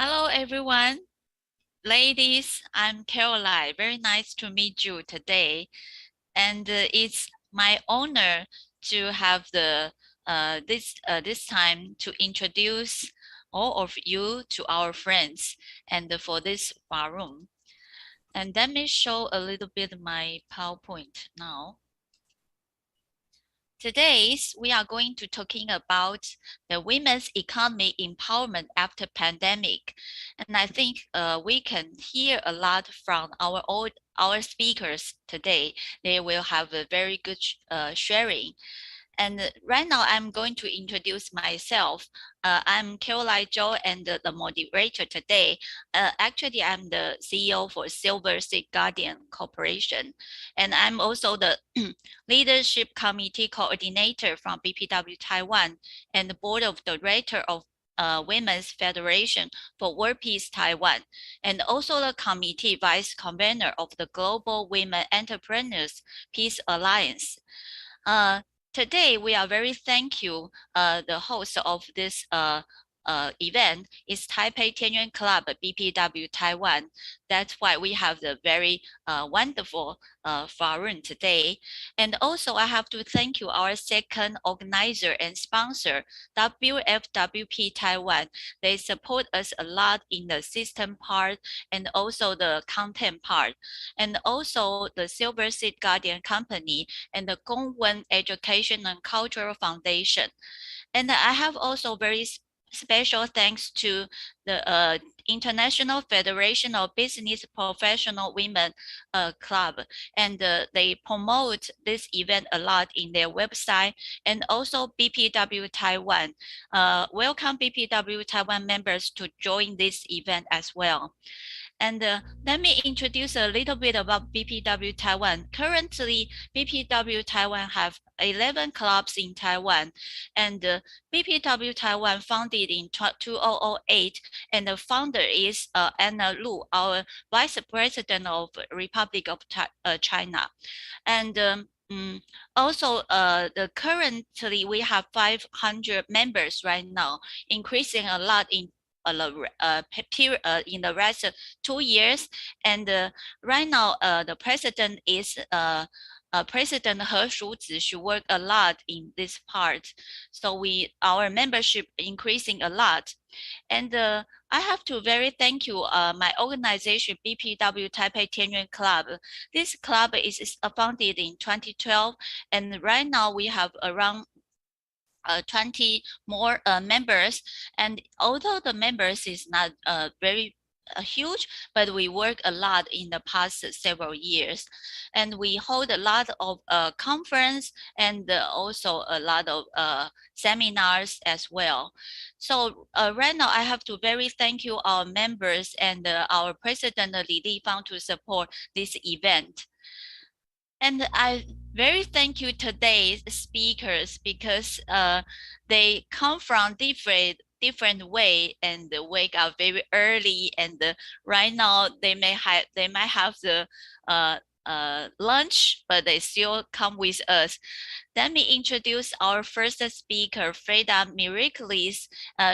Hello, everyone. Ladies, I'm Caroline. Very nice to meet you today. And it's my honor to have this time to introduce all of you to our friends and for this forum. And let me show a little bit my PowerPoint now. Today, we are going to talking about the women's economy empowerment after pandemic. And I think we can hear a lot from our speakers today. They will have a very good sharing. And right now, I'm going to introduce myself. I'm Caroline Zhou and the moderator today. Actually, I'm the CEO for Silver Sea Guardian Corporation. And I'm also the Leadership Committee Coordinator from BPW Taiwan and the Board of Director of Women's Federation for World Peace Taiwan, and also the Committee Vice Convener of the Global Women Entrepreneurs Peace Alliance. Today, we are very thankful the host of this event is Taipei Tenyuan Club BPW Taiwan. That's why we have the very wonderful forum today. And also I have to thank you, our second organizer and sponsor, WFWP Taiwan. They support us a lot in the system part and also the content part. And also the Silver Seed Guardian Company and the Gongwen Education and Cultural Foundation. And I have also very special thanks to the International Federation of Business Professional Women Club. And they promote this event a lot in their website, and also BPW Taiwan. Welcome BPW Taiwan members to join this event as well. And let me introduce a little bit about BPW Taiwan. Currently, BPW Taiwan have 11 clubs in Taiwan, and BPW Taiwan founded in 2008, and the founder is Anna Lu, our Vice President of Republic of China. And also, currently we have 500 members right now, increasing a lot in in the rest of 2 years. And right now, the president is President He Shuzi. She worked a lot in this part. So our membership increasing a lot. And I have to very thank you, my organization, BPW Taipei Tianyuan Club. This club is founded in 2012, and right now we have around 20 more members. And although the members is not very huge, but we work a lot in the past several years, and we hold a lot of conference and also a lot of seminars as well. So right now I have to very thank you our members and our president Li Lifang to support this event. And I very thank you today's speakers because they come from different way and wake up very early, and right now they might have the lunch, but they still come with us. Let me introduce our first speaker, Freda Miraclis.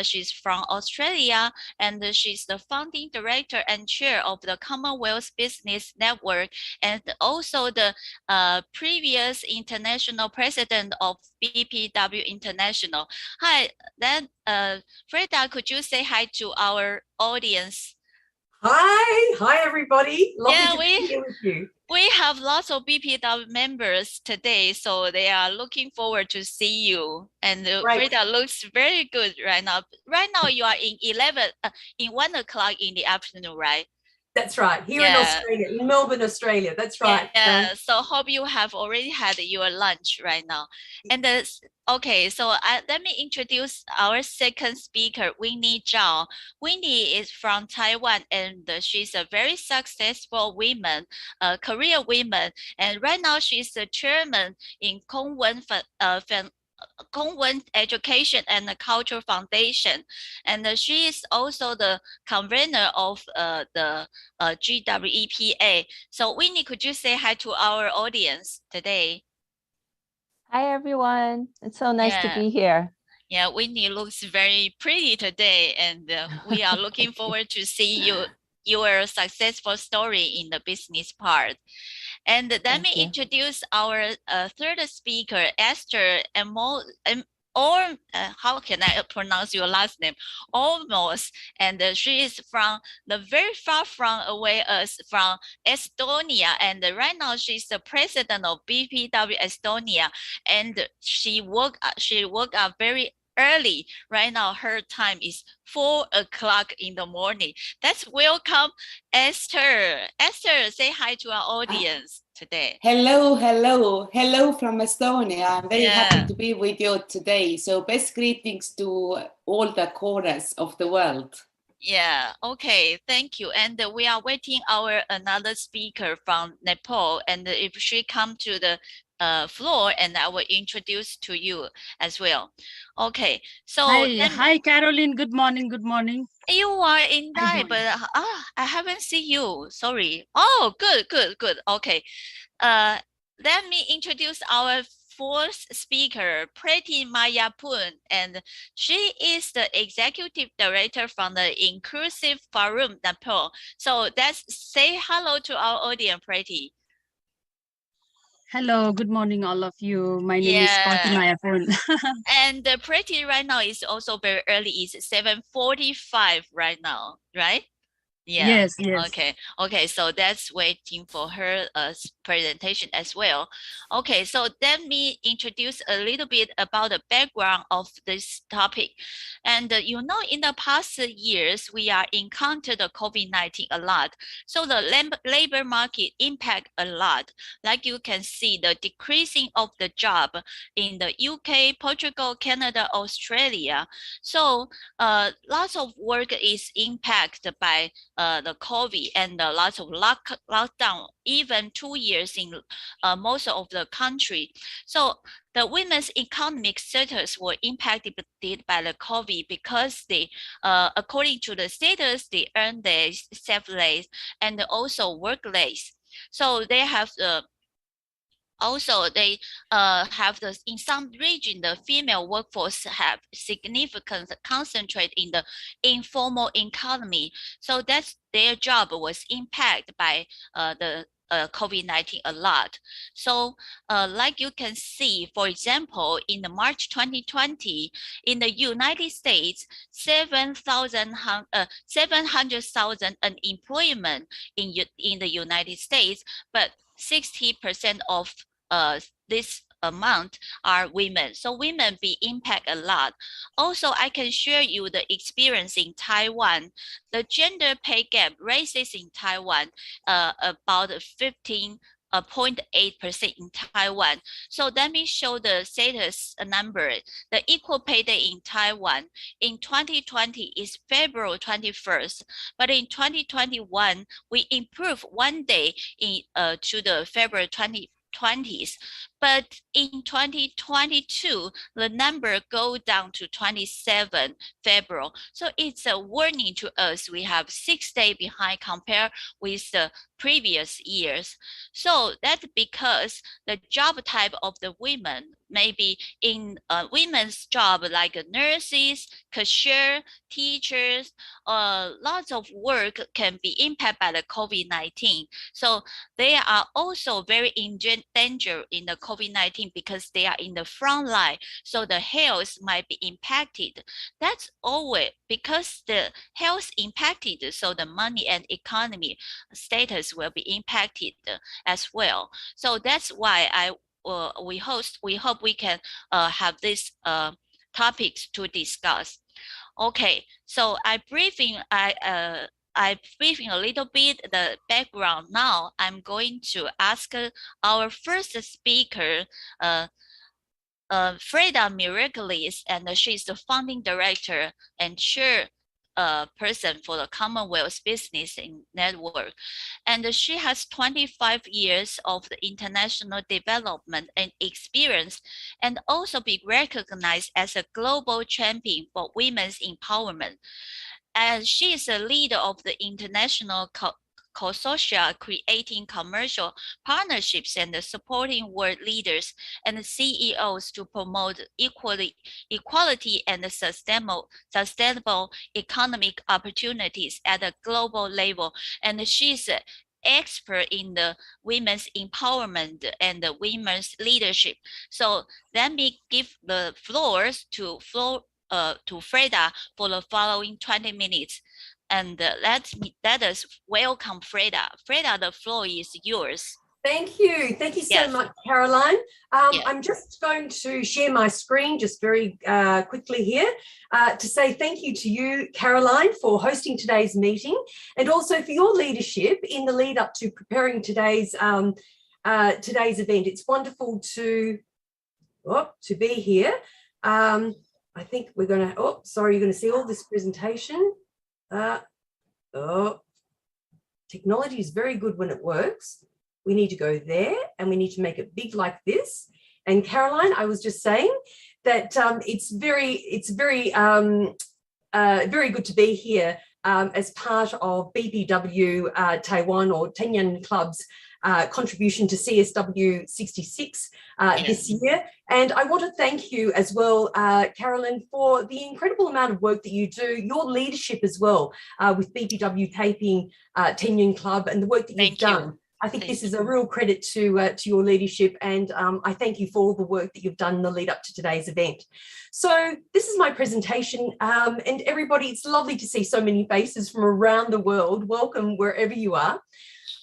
She's from Australia, and she's the founding director and chair of the Commonwealth Business Network, and also the previous international president of BPW International. Hi, then Freda, could you say hi to our audience? Hi everybody. Lovely to be here with you. We have lots of BPW members today, so they are looking forward to see you. And Freda looks very good right now. Right now you are in 1 o'clock in the afternoon, right? That's right. Here in Australia, in Melbourne, Australia. That's right. Yeah. So hope you have already had your lunch right now. And okay, so let me introduce our second speaker, Winnie Zhao. Winnie is from Taiwan, and she's a very successful woman, career woman. And right now she's the chairman in Gongwen Education and the Cultural Foundation, and she is also the convener of the GWEPA. So Winnie, could you say hi to our audience today? Hi everyone, it's so nice to be here. Yeah, Whitney looks very pretty today, and we are looking forward to see your successful story in the business part. And let me introduce our third speaker, Esther, or how can I pronounce your last name? Almost, and she is from the very far from away us from Estonia, and right now she's the president of BPW Estonia, and she woke up very early. Right now, her time is 4 o'clock in the morning. Let's welcome Esther. Esther, say hi to our audience today. Hello from Estonia. I'm very happy to be with you today. So best greetings to all the corners of the world. Yeah, okay, thank you. And we are waiting our another speaker from Nepal, and if she come to the floor, and I will introduce to you as well. Okay, so hi Caroline, good morning. You are in Thai, but I haven't seen you. Sorry. Oh, good. Okay. Let me introduce our fourth speaker, Preti Mayapun, and she is the executive director from the Inclusive Forum Nepal. So let's say hello to our audience, Preti. Hello, good morning, all of you. My name is Preti Mayapun. And Preti right now is also very early. It's 7:45 right now, right? Yeah. Yes. Okay, so that's waiting for her presentation as well. Okay, so let me introduce a little bit about the background of this topic. And in the past years, we are encountered the COVID-19 a lot. So the labor market impact a lot. Like you can see the decreasing of the job in the UK, Portugal, Canada, Australia. So lots of work is impacted by the COVID and lots of lockdown, even 2 years in most of the country. So the women's economic status were impacted by the COVID because they, according to the status, they earn their self-less and also work-less. So they have also, they have in some region, the female workforce have significant concentrate in the informal economy. So that's their job was impacted by the COVID-19 a lot. So like you can see, for example, in the March 2020, in the United States, 700,000 unemployment in the United States, but 60% of this amount are women. So women be impact a lot. Also, I can share you the experience in Taiwan. The gender pay gap raises in Taiwan about 0.8% in Taiwan. So let me show the status number. The equal pay day in Taiwan in 2020 is February 21st, but in 2021 we improved 1 day to the February 2020s. But in 2022, the number go down to 27 February. So it's a warning to us. We have 6 days behind compared with the previous years. So that's because the job type of the women, maybe in women's job like nurses, cashier, teachers, lots of work can be impacted by the COVID-19. So they are also very in danger in the COVID-19 because they are in the front line. So the health might be impacted. That's always because the health impacted, so the money and economy status will be impacted as well. So that's why we hope we can have these topics to discuss. Okay, so I briefing a little bit the background. Now I'm going to ask our first speaker, Freda Miraculis, and she's the founding director and chair person for the Commonwealth Business Network. And she has 25 years of the international development and experience, and also be recognized as a global champion for women's empowerment. And she is a leader of the international consortia, creating commercial partnerships and supporting world leaders and CEOs to promote equality and sustainable economic opportunities at a global level. And she's expert in the women's empowerment and the women's leadership. So let me give the floors to Freda for the following 20 minutes. And let us welcome Freda. Freda, the floor is yours. Thank you. Thank you so much, Caroline. I'm just going to share my screen just very quickly here to say thank you to you, Caroline, for hosting today's meeting and also for your leadership in the lead up to preparing today's event. It's wonderful to be here. I think we're going to, you're going to see all this presentation. Technology is very good when it works. We need to go there and we need to make it big like this. And Caroline, I was just saying that it's very good to be here as part of BBW Taiwan or Tenyuan Club's contribution to CSW 66 this year. And I want to thank you as well, Carolyn, for the incredible amount of work that you do, your leadership as well with BBW Taipei Tenyuan Club and the work that you've done. I think this is a real credit to your leadership, and I thank you for all the work that you've done in the lead up to today's event. So this is my presentation, and everybody, it's lovely to see so many faces from around the world. Welcome wherever you are.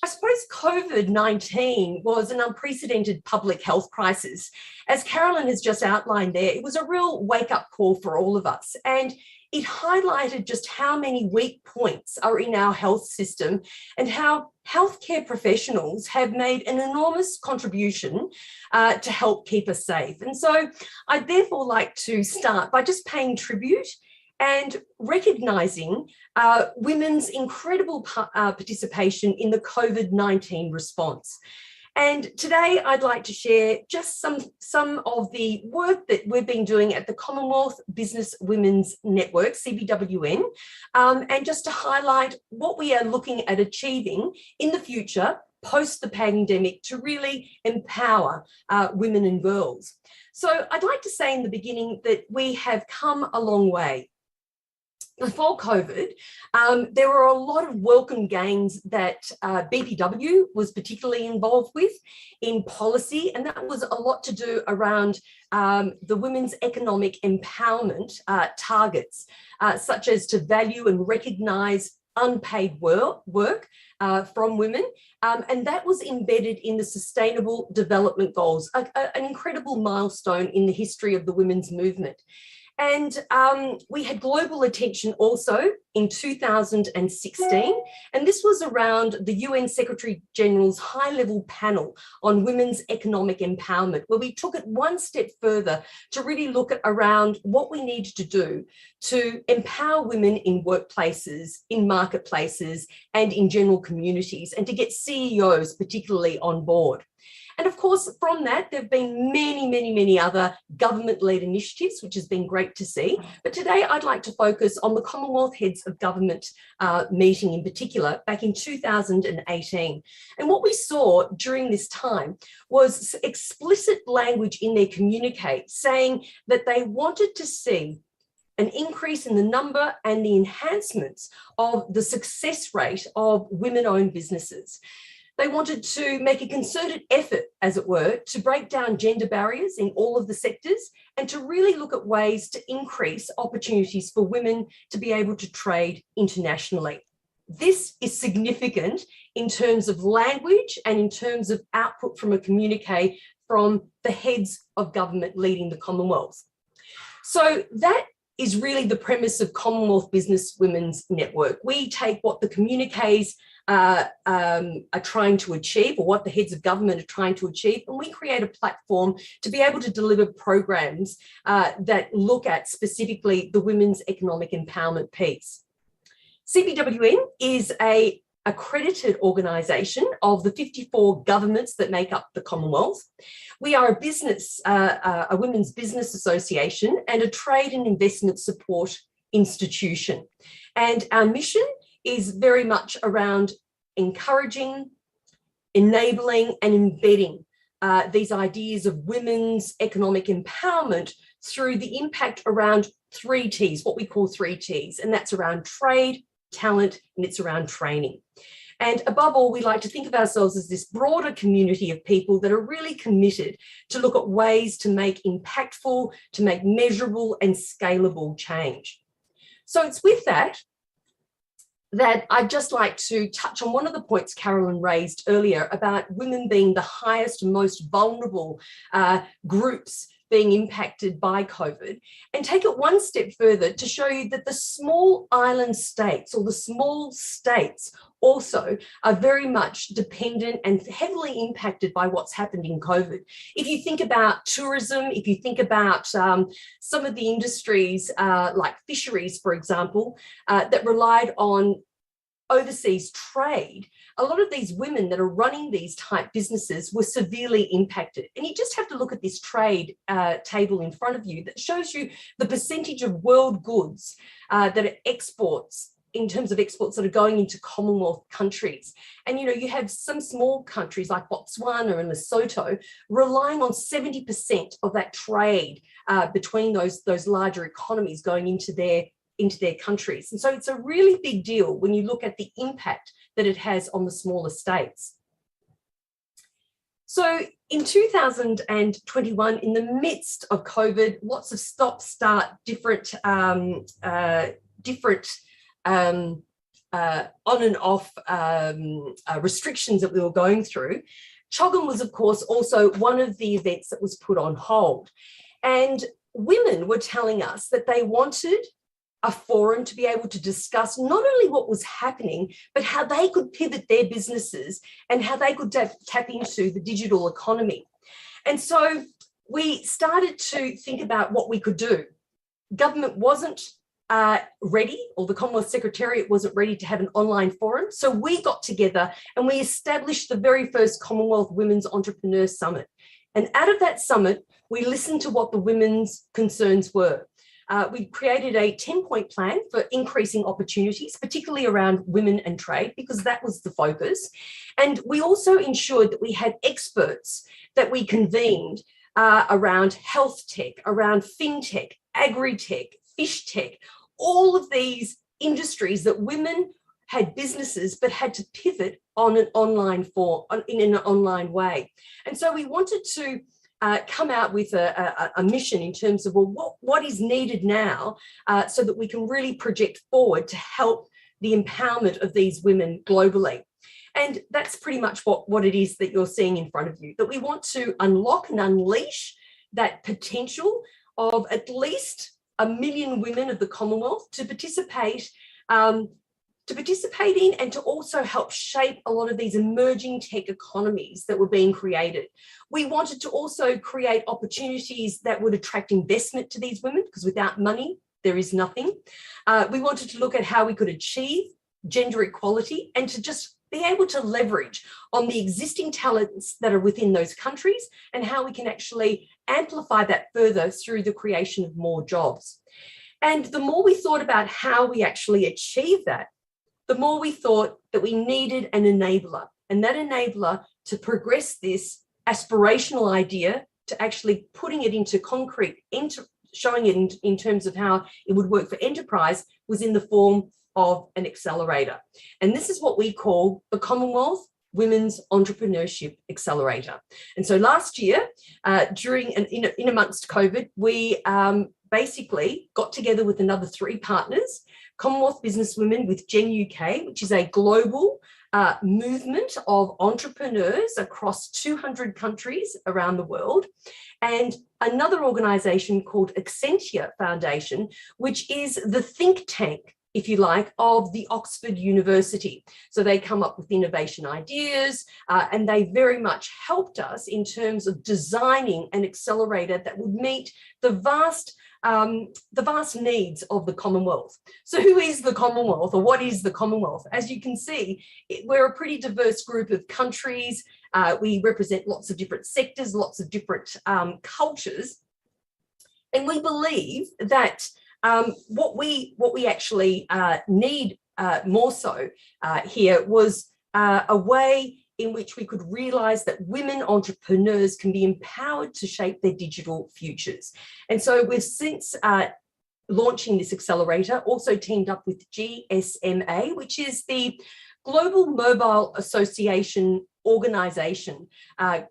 I suppose COVID-19 was an unprecedented public health crisis. As Carolyn has just outlined there, it was a real wake-up call for all of us, and it highlighted just how many weak points are in our health system and how healthcare professionals have made an enormous contribution to help keep us safe. And so I'd therefore like to start by just paying tribute and recognising women's incredible participation in the COVID-19 response. And today I'd like to share just some of the work that we've been doing at the Commonwealth Business Women's Network, CBWN, and just to highlight what we are looking at achieving in the future post the pandemic to really empower women and girls. So I'd like to say in the beginning that we have come a long way. Before COVID, there were a lot of welcome gains that BPW was particularly involved with in policy, and that was a lot to do around the women's economic empowerment targets, such as to value and recognise unpaid work from women, and that was embedded in the Sustainable Development Goals, an incredible milestone in the history of the women's movement. And we had global attention also in 2016, and this was around the UN Secretary General's high-level panel on women's economic empowerment, where we took it one step further to really look at around what we needed to do to empower women in workplaces, in marketplaces, and in general communities, and to get CEOs particularly on board. And of course, from that, there have been many other government-led initiatives, which has been great to see. But today, I'd like to focus on the Commonwealth Heads of Government meeting in particular, back in 2018. And what we saw during this time was explicit language in their communique saying that they wanted to see an increase in the number and the enhancements of the success rate of women-owned businesses. They wanted to make a concerted effort, as it were, to break down gender barriers in all of the sectors and to really look at ways to increase opportunities for women to be able to trade internationally. This is significant in terms of language and in terms of output from a communique from the heads of government leading the Commonwealth. So that is really the premise of Commonwealth Business Women's Network. We take what the communiques are trying to achieve, or what the heads of government are trying to achieve, and we create a platform to be able to deliver programs that look at specifically the women's economic empowerment piece. CBWN is an accredited organisation of the 54 governments that make up the Commonwealth. We are a business, a women's business association and a trade and investment support institution. And our mission is very much around encouraging, enabling and embedding these ideas of women's economic empowerment through the impact around 3 T's, what we call 3 T's, and that's around trade, talent, and it's around training. And above all, we like to think of ourselves as this broader community of people that are really committed to look at ways to make impactful, to make measurable and scalable change. So it's with that I'd just like to touch on one of the points Carolyn raised earlier about women being the highest and most vulnerable groups being impacted by COVID, and take it one step further to show you that the small island states or the small states also are very much dependent and heavily impacted by what's happened in COVID. If you think about tourism, if you think about some of the industries like fisheries, for example, that relied on overseas trade, a lot of these women that are running these type businesses were severely impacted. And you just have to look at this trade table in front of you that shows you the percentage of world goods that are exports, in terms of exports that are going into Commonwealth countries. And, you know, you have some small countries like Botswana and Lesotho relying on 70% of that trade between those larger economies going into their countries. And so it's a really big deal when you look at the impact that it has on the smaller states. So in 2021, in the midst of COVID, lots of stop-start, different on and off restrictions that we were going through, CHOGM was, of course, also one of the events that was put on hold. And women were telling us that they wanted a forum to be able to discuss not only what was happening, but how they could pivot their businesses and how they could tap into the digital economy. And so we started to think about what we could do. Government wasn't ready, or the Commonwealth Secretariat wasn't ready to have an online forum. So we got together and we established the very first Commonwealth Women's Entrepreneur Summit. And out of that summit, we listened to what the women's concerns were. We created a 10-point plan for increasing opportunities, particularly around women and trade, because that was the focus. And we also ensured that we had experts that we convened around health tech, around fintech, agri-tech, fish tech, all of these industries that women had businesses but had to pivot on an online in an online way. And so we wanted to come out with a mission in terms of, well, what is needed now so that we can really project forward to help the empowerment of these women globally. And that's pretty much what it is that you're seeing in front of you, that we want to unlock and unleash that potential of at least 1 million women of the Commonwealth to participate in and to also help shape a lot of these emerging tech economies that were being created. We wanted to also create opportunities that would attract investment to these women, because without money, there is nothing. We wanted to look at how we could achieve gender equality and to just be able to leverage on the existing talents that are within those countries and how we can actually amplify that further through the creation of more jobs. And the more we thought about how we actually achieve that, the more we thought that we needed an enabler, and that enabler to progress this aspirational idea to actually putting it into concrete, showing it in terms of how it would work for enterprise, was in the form of an accelerator. And this is what we call the Commonwealth Women's Entrepreneurship Accelerator. And so last year, in amongst COVID, we basically got together with another 3 partners, Commonwealth Businesswomen with Gen UK, which is a global movement of entrepreneurs across 200 countries around the world, and another organisation called Accenture Foundation, which is the think tank, if you like, of the Oxford University. So they come up with innovation ideas and they very much helped us in terms of designing an accelerator that would meet the vast needs of the Commonwealth. So who is the Commonwealth, or what is the Commonwealth? As you can see, we're a pretty diverse group of countries. We represent lots of different sectors, lots of different cultures. And we believe that what we actually need more so here was a way in which we could realize that women entrepreneurs can be empowered to shape their digital futures. And so we've since launching this accelerator also teamed up with GSMA, which is the Global Mobile Association organization that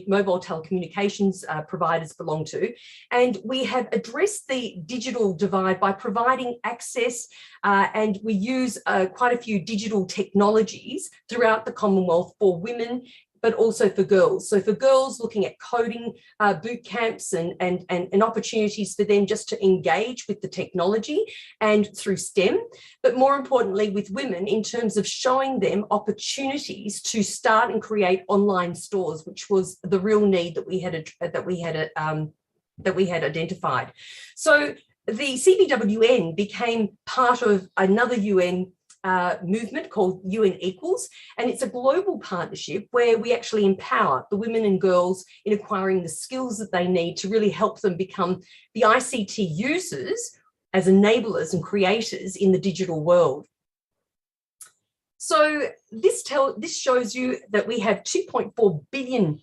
mobile telecommunications providers belong to. And we have addressed the digital divide by providing access, and we use quite a few digital technologies throughout the Commonwealth for women, but also for girls. So for girls, looking at coding boot camps and opportunities for them just to engage with the technology and through STEM, but more importantly with women in terms of showing them opportunities to start and create online stores, which was the real need that we had identified. So the CBWN became part of another UN movement called UN Equals, and it's a global partnership where we actually empower the women and girls in acquiring the skills that they need to really help them become the ICT users as enablers and creators in the digital world. So this shows you that we have 2.4 billion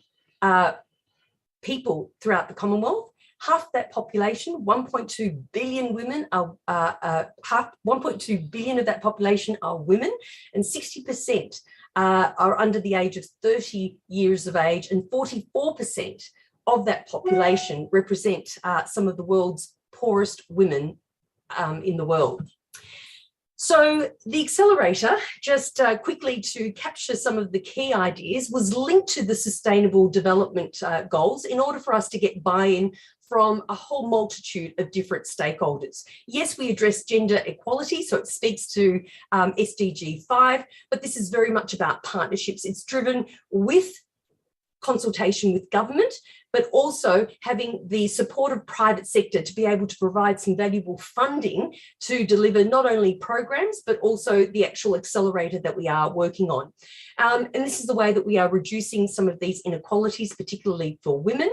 people throughout the Commonwealth. Half that population, 1.2 billion women, 1.2 billion of that population are women, and 60% are under the age of 30 years of age, and 44% of that population represent some of the world's poorest women in the world. So the accelerator, just quickly to capture some of the key ideas, was linked to the Sustainable Development Goals in order for us to get buy-in from a whole multitude of different stakeholders. Yes, we address gender equality, so it speaks to SDG 5, but this is very much about partnerships. It's driven with consultation with government, but also having the support of private sector to be able to provide some valuable funding to deliver not only programs, but also the actual accelerator that we are working on. And this is the way that we are reducing some of these inequalities, particularly for women,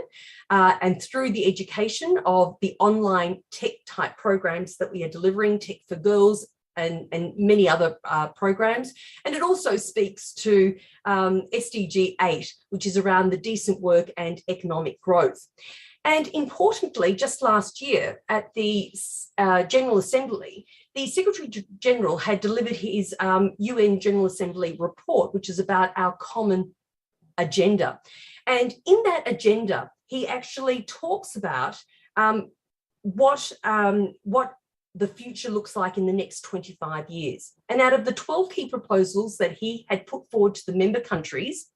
and through the education of the online tech type programs that we are delivering, Tech for Girls, and many other programs. And it also speaks to SDG 8, which is around the decent work and economic growth. And importantly, just last year at the General Assembly, the Secretary General had delivered his UN General Assembly report, which is about our common agenda. And in that agenda, he actually talks about what the future looks like in the next 25 years. And out of the 12 key proposals that he had put forward to the member countries,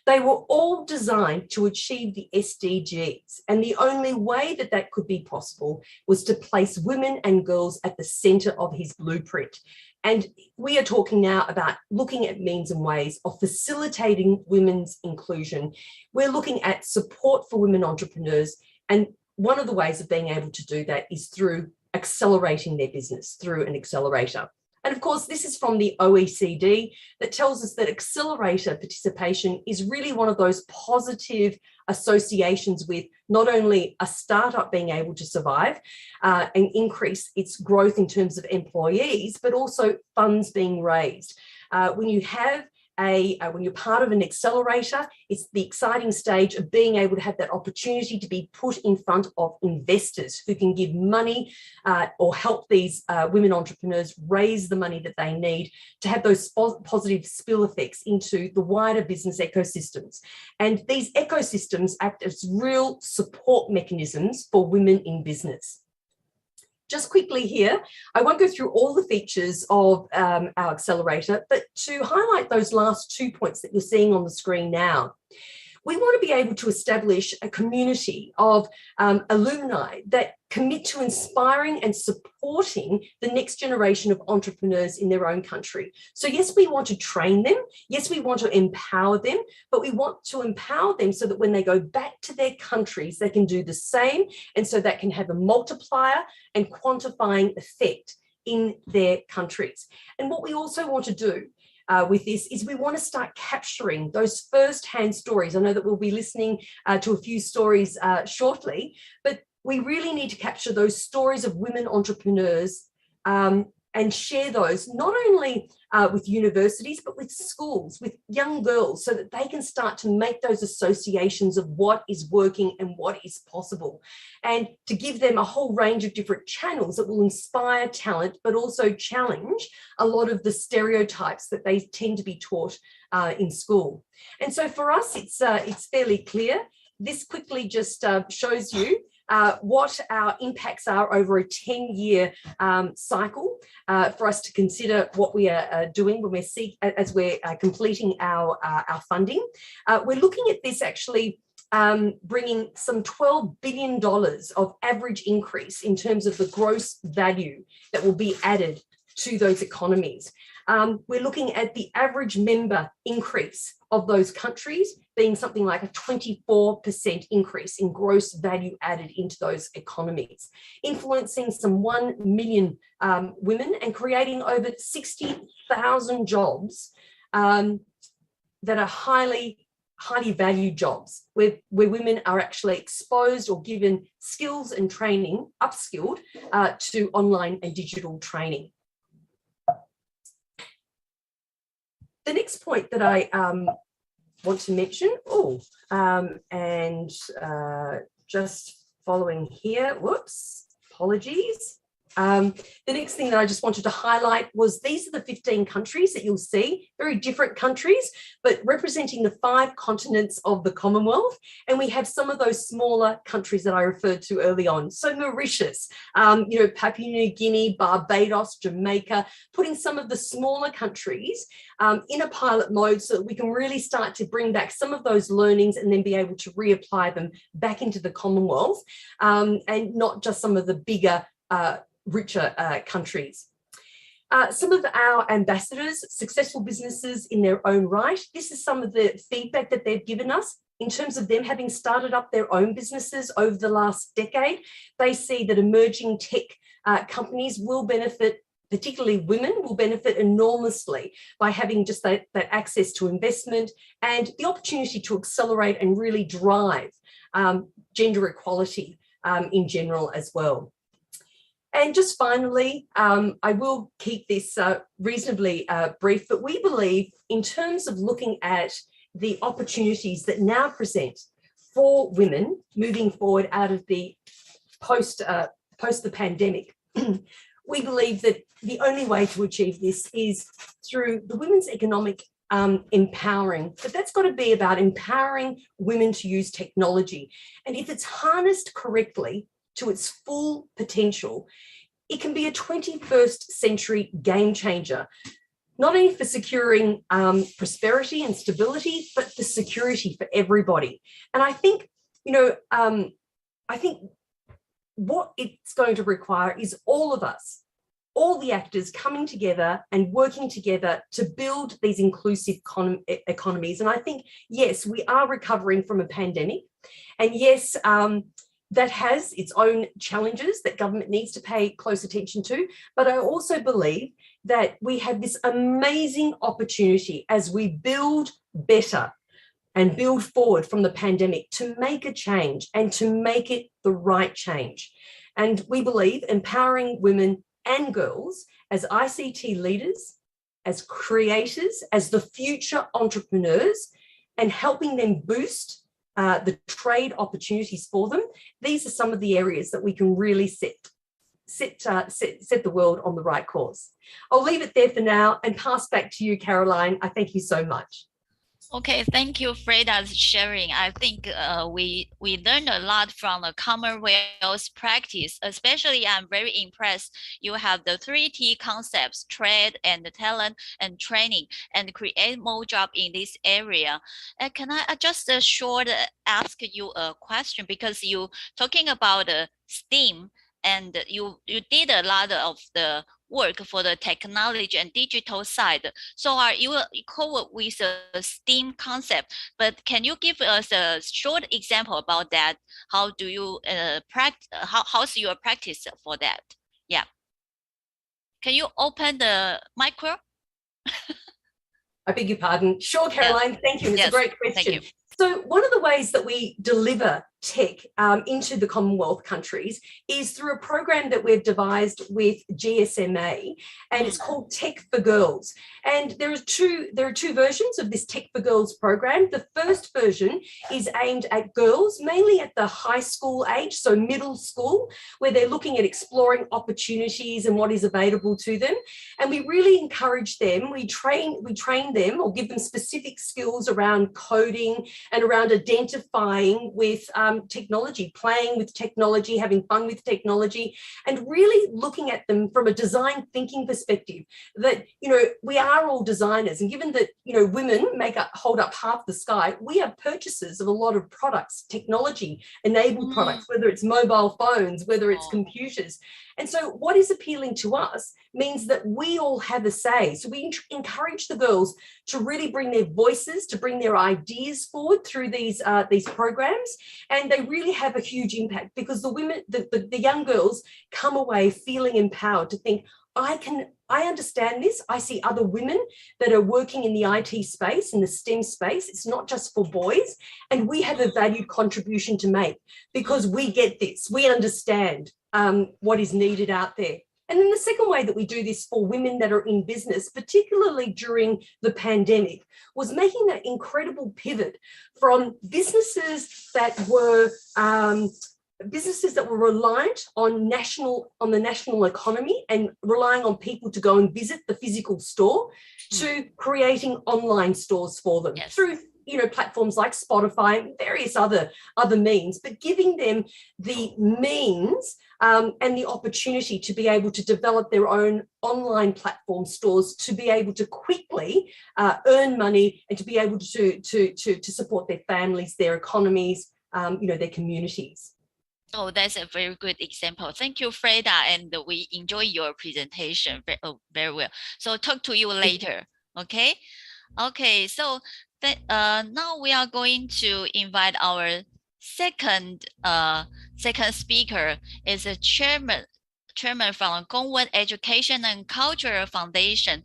they were all designed to achieve the SDGs. And the only way that that could be possible was to place women and girls at the center of his blueprint. And we are talking now about looking at means and ways of facilitating women's inclusion. We're looking at support for women entrepreneurs. And one of the ways of being able to do that is through accelerating their business through an accelerator. And of course, this is from the OECD that tells us that accelerator participation is really one of those positive associations with not only a startup being able to survive and increase its growth in terms of employees, but also funds being raised. When you have when you're part of an accelerator, it's the exciting stage of being able to have that opportunity to be put in front of investors who can give money or help these women entrepreneurs raise the money that they need to have those positive spill effects into the wider business ecosystems. And these ecosystems act as real support mechanisms for women in business. Just quickly here, I won't go through all the features of our accelerator, but to highlight those last 2 points that you're seeing on the screen now. We want to be able to establish a community of alumni that commit to inspiring and supporting the next generation of entrepreneurs in their own country. So yes, we want to train them. Yes, we want to empower them, but we want to empower them so that when they go back to their countries, they can do the same. And so that can have a multiplier and quantifying effect in their countries. And what we also want to do with this is we want to start capturing those first-hand stories. I know that we'll be listening to a few stories shortly, but we really need to capture those stories of women entrepreneurs and share those not only with universities, but with schools, with young girls, so that they can start to make those associations of what is working and what is possible, and to give them a whole range of different channels that will inspire talent, but also challenge a lot of the stereotypes that they tend to be taught in school. And so for us, it's fairly clear. This quickly just shows you what our impacts are over a 10-year cycle for us to consider what we are doing when we're completing our funding. We're looking at this actually bringing some $12 billion of average increase in terms of the gross value that will be added to those economies. We're looking at the average member increase of those countries being something like a 24% increase in gross value added into those economies, influencing some 1 million women and creating over 60,000 jobs that are highly valued jobs, where women are actually exposed or given skills and training, upskilled to online and digital training. The next point that I want to mention, just following here, whoops, apologies. The next thing that I just wanted to highlight was these are the 15 countries that you'll see, very different countries, but representing the 5 continents of the Commonwealth. And we have some of those smaller countries that I referred to early on. So Mauritius, Papua New Guinea, Barbados, Jamaica, putting some of the smaller countries in a pilot mode so that we can really start to bring back some of those learnings and then be able to reapply them back into the Commonwealth, and not just some of the bigger richer countries. Some of our ambassadors, successful businesses in their own right, this is some of the feedback that they've given us in terms of them having started up their own businesses over the last decade. They see that emerging tech companies will benefit, particularly women will benefit enormously by having just that access to investment and the opportunity to accelerate and really drive gender equality in general as well. And just finally, I will keep this reasonably brief, but we believe in terms of looking at the opportunities that now present for women moving forward out of the post the pandemic, we believe that the only way to achieve this is through the women's economic empowering, but that's got to be about empowering women to use technology. And if it's harnessed correctly, to its full potential, it can be a 21st century game changer, not only for securing prosperity and stability, but for security for everybody. And I think, I think what it's going to require is all of us, all the actors coming together and working together to build these inclusive economies. And I think, yes, we are recovering from a pandemic, and yes, that has its own challenges that government needs to pay close attention to. But I also believe that we have this amazing opportunity as we build better and build forward from the pandemic to make a change and to make it the right change. And we believe empowering women and girls as ICT leaders, as creators, as the future entrepreneurs, and helping them boost the trade opportunities for them. These are some of the areas that we can really set the world on the right course. I'll leave it there for now and pass back to you, Caroline. I thank you so much. Okay, thank you, Freda's sharing. I think we learned a lot from the Commonwealth practice. Especially, I'm very impressed. You have the 3T concepts: trade and talent and training, and create more job in this area. Can I just short ask you a question, because you talking about STEAM, and you did a lot of the work for the technology and digital side. So are you equal with the STEAM concept? But can you give us a short example about that? How do you practice? How's your practice for that? Yeah. Can you open the micro? I beg your pardon. Sure, Caroline. Yeah. Thank you. It's a great question. Thank you. So one of the ways that we deliver tech into the Commonwealth countries is through a program that we've devised with GSMA, and it's called Tech for Girls. And there are two versions of this Tech for Girls program. The first version is aimed at girls, mainly at the high school age, so middle school, where they're looking at exploring opportunities and what is available to them. And we really encourage them. We train them or give them specific skills around coding and around identifying with technology, playing with technology, having fun with technology, and really looking at them from a design thinking perspective that, we are all designers, and given that, women hold up half the sky, we are purchasers of a lot of products, technology enabled products, whether it's mobile phones, whether it's computers. And so what is appealing to us means that we all have a say. So we encourage the girls to really bring their voices, to bring their ideas forward through these programs. And they really have a huge impact, because the women, the young girls come away feeling empowered to think, I understand this. I see other women that are working in the IT space, in the STEM space. It's not just for boys. And we have a valued contribution to make, because we get this. We understand what is needed out there. And then the second way that we do this for women that are in business, particularly during the pandemic, was making that incredible pivot from businesses that were reliant on the national economy and relying on people to go and visit the physical store, to creating online stores for them through platforms like Spotify and various other means, but giving them the means and the opportunity to be able to develop their own online platform stores, to be able to quickly earn money, and to be able to support their families, their economies, their communities. Oh, that's a very good example. Thank you, Freda, and we enjoy your presentation very well. So talk to you later, okay? Okay, so now we are going to invite our second speaker, is a chairman from Gongwen Education and Cultural Foundation,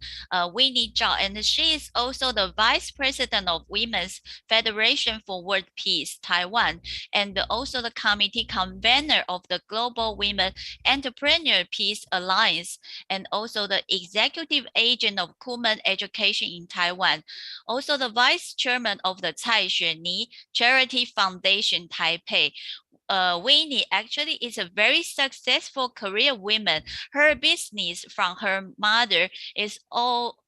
Winnie Zhao, and she is also the Vice President of Women's Federation for World Peace, Taiwan, and also the committee convener of the Global Women Entrepreneur Peace Alliance, and also the executive agent of Kumen Education in Taiwan, also the Vice Chairman of the Cai Xuanyi Charity Foundation, Taipei. Winnie actually is a very successful career woman. Her business from her mother is all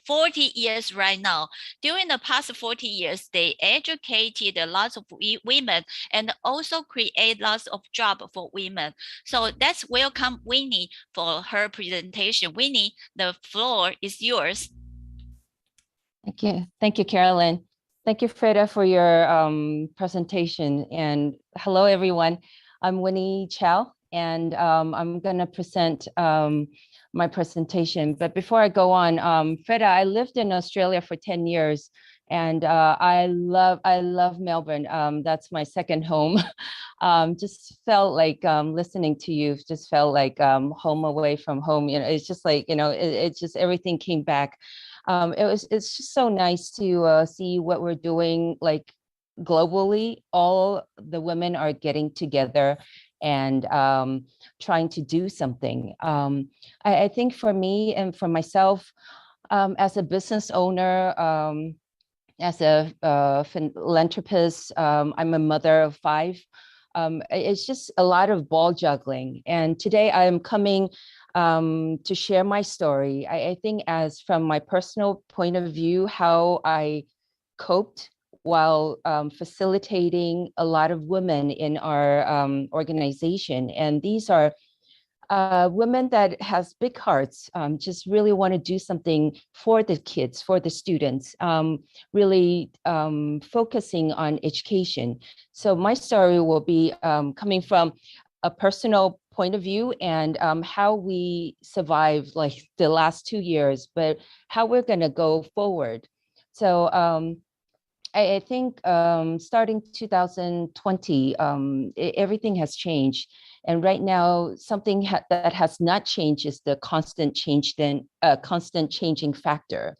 40 years right now. During the past 40 years, they educated lots of women and also create lots of jobs for women. So let's welcome Winnie for her presentation. Winnie, the floor is yours. Thank you, Carolyn. Thank you, Freda, for your presentation. And hello, everyone. I'm Winnie Chow, and I'm going to present my presentation. But before I go on, Freda, I lived in Australia for 10 years, and I love Melbourne. That's my second home. Just felt like listening to you, just felt like home away from home. It's just like, it's just everything came back. It's just so nice to see what we're doing, like globally. All the women are getting together and trying to do something. I think for me and for myself, as a business owner, as a philanthropist, I'm a mother of 5. It's just a lot of ball juggling. And today I am coming to share my story. I think as from my personal point of view, how I coped while facilitating a lot of women in our organization. And these are women that has big hearts, just really want to do something for the kids, for the students, really focusing on education. So my story will be coming from a personal point of view and how we survived like the last 2 years, but how we're going to go forward. So I think starting 2020, everything has changed. And right now, something that has not changed is the constant changing factor.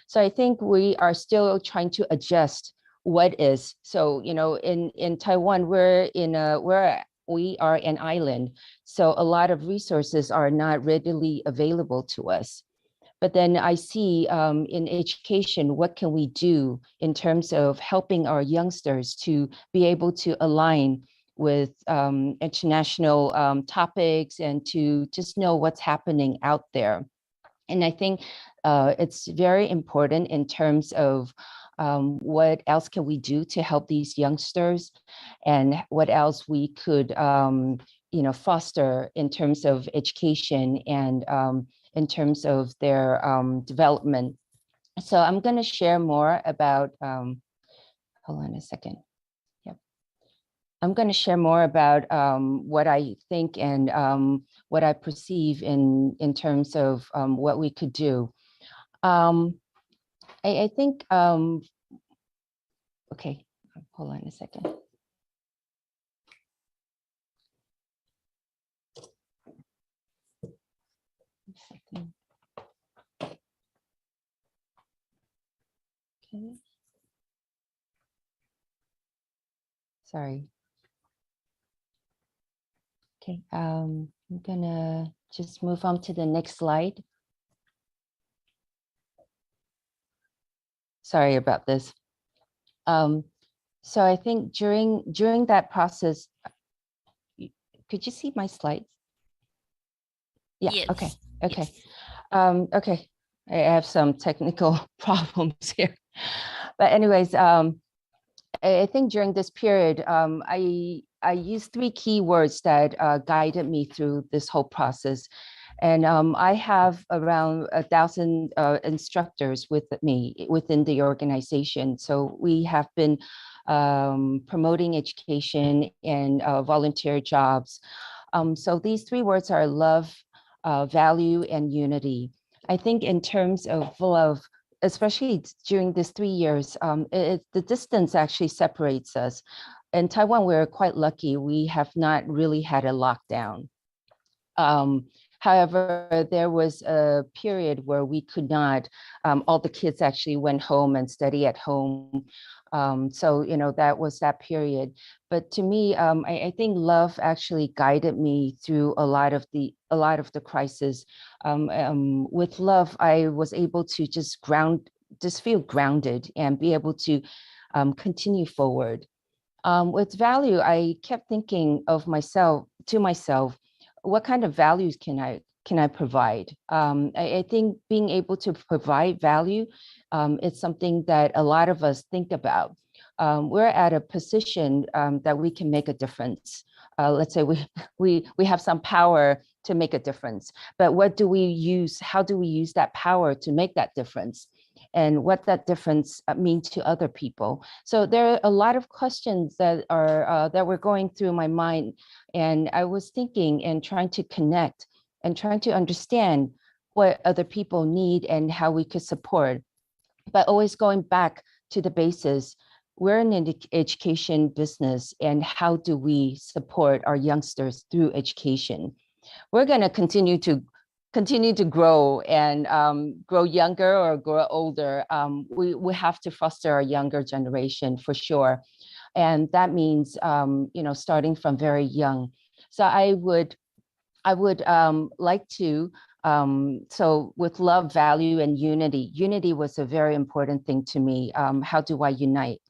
So I think we are still trying to adjust what is. So, in Taiwan, we are an island. So a lot of resources are not readily available to us. But then I see in education, what can we do in terms of helping our youngsters to be able to align with international topics and to just know what's happening out there. And I think it's very important in terms of what else can we do to help these youngsters, and what else we could foster in terms of education and in terms of their development. So I'm going to share more about, hold on a second. Yep. I'm going to share more about what I think and what I perceive in terms of what we could do. I think, okay, hold on a second. Okay. Sorry. Okay, I'm gonna just move on to the next slide. Sorry about this. So I think during that process, could you see my slides? Yeah, yes. Okay. Yes. Okay, I have some technical problems here. But anyways, I think during this period, I used 3 key words that guided me through this whole process. And I have around 1,000 instructors with me within the organization. So we have been promoting education and volunteer jobs. So these 3 words are love, value, and unity. I think in terms of love, especially during these 3 years, the distance actually separates us. In Taiwan, we're quite lucky. We have not really had a lockdown. However, there was a period where we could not, all the kids actually went home and study at home. So, that was that period. But to me, I think love actually guided me through a lot of the crisis. With love, I was able to just feel grounded and be able to continue forward. With value, I kept thinking of myself, what kind of values can I provide? I think being able to provide value, it's something that a lot of us think about. We're at a position that we can make a difference. Let's say we have some power to make a difference, but what do we use? How do we use that power to make that difference? And what that difference mean to other people. So there are a lot of questions that were going through my mind, and I was thinking and trying to connect and trying to understand what other people need and how we could support, but always going back to the basis. We're in an education business, and how do we support our youngsters through education? We're going to continue to grow and grow younger or grow older. We have to foster our younger generation for sure. And that means, starting from very young. So I would like to, so with love, value, and unity was a very important thing to me. How do I unite?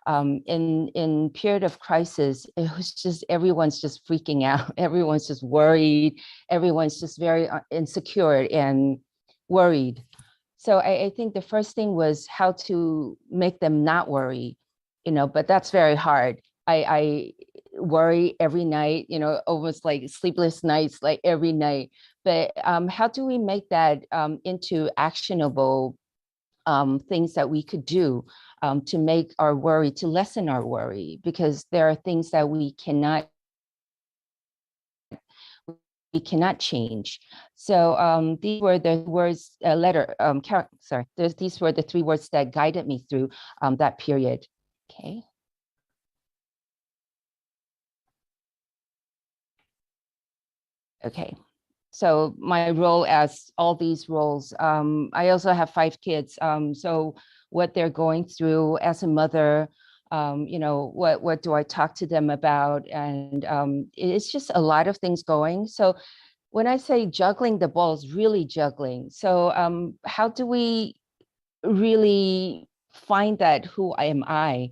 In period of crisis, it was just, everyone's just freaking out. Everyone's just worried. Everyone's just very insecure and worried. So I think the first thing was how to make them not worry, but that's very hard. I worry every night, almost like sleepless nights, like every night. But how do we make that into actionable things that we could do to make our worry, to lessen our worry, because there are things that we cannot change. So these were the words, these were the 3 words that guided me through that period. Okay. Okay. So my role, as all these roles, I also have 5 kids. So what they're going through as a mother. What do I talk to them about? And it's just a lot of things going. So when I say juggling the balls, really juggling. So how do we really find that who am I?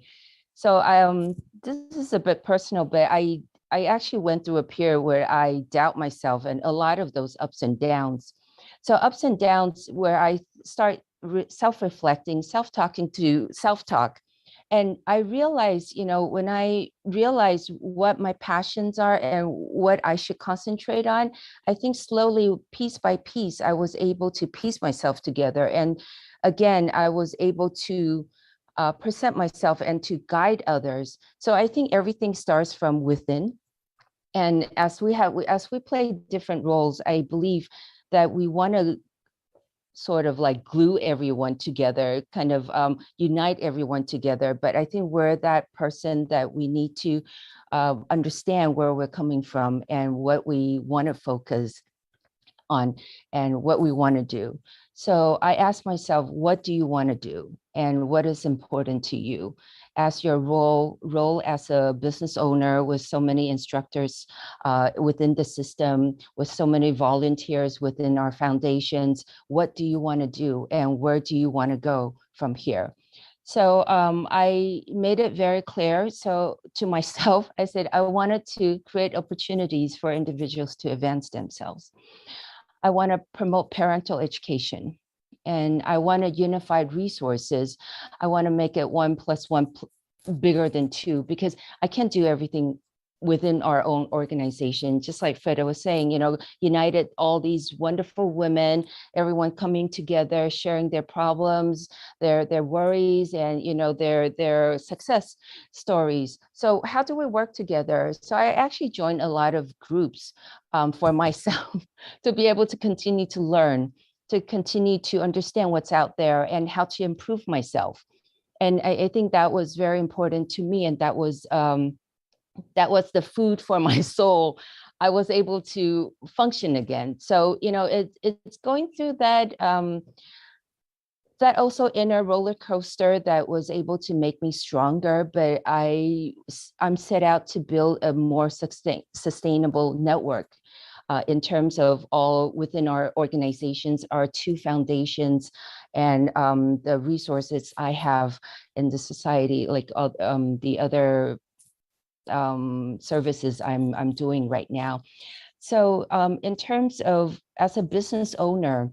So this is a bit personal, but I actually went through a period where I doubt myself and a lot of those ups and downs. So ups and downs where I start self-reflecting, self-talking to self-talk. And I realized, when I realized what my passions are and what I should concentrate on, I think slowly, piece by piece, I was able to piece myself together. And again, I was able to present myself and to guide others. So I think everything starts from within. And as we play different roles, I believe that we want to sort of like glue everyone together, kind of unite everyone together. But I think we're that person that we need to understand where we're coming from and what we want to focus on and what we want to do. So I asked myself, what do you want to do? And what is important to you? As your role as a business owner with so many instructors within the system, with so many volunteers within our foundations, what do you want to do? And where do you want to go from here? So I made it very clear. So to myself, I said, I wanted to create opportunities for individuals to advance themselves. I want to promote parental education, and I want unified resources. I want to make it 1+1 bigger than 2, because I can't do everything within our own organization. Just like Freda was saying, united all these wonderful women, everyone coming together, sharing their problems, their worries, and their success stories. So how do we work together? So I actually joined a lot of groups for myself to be able to continue to learn, to continue to understand what's out there and how to improve myself. And I think that was very important to me, and that was the food for my soul. I was able to function again. So it's going through that that also inner roller coaster that was able to make me stronger. But I'm set out to build a more sustainable network. In terms of all within our organizations, our 2 foundations, and the resources I have in the society, like the other services I'm doing right now. So in terms of as a business owner,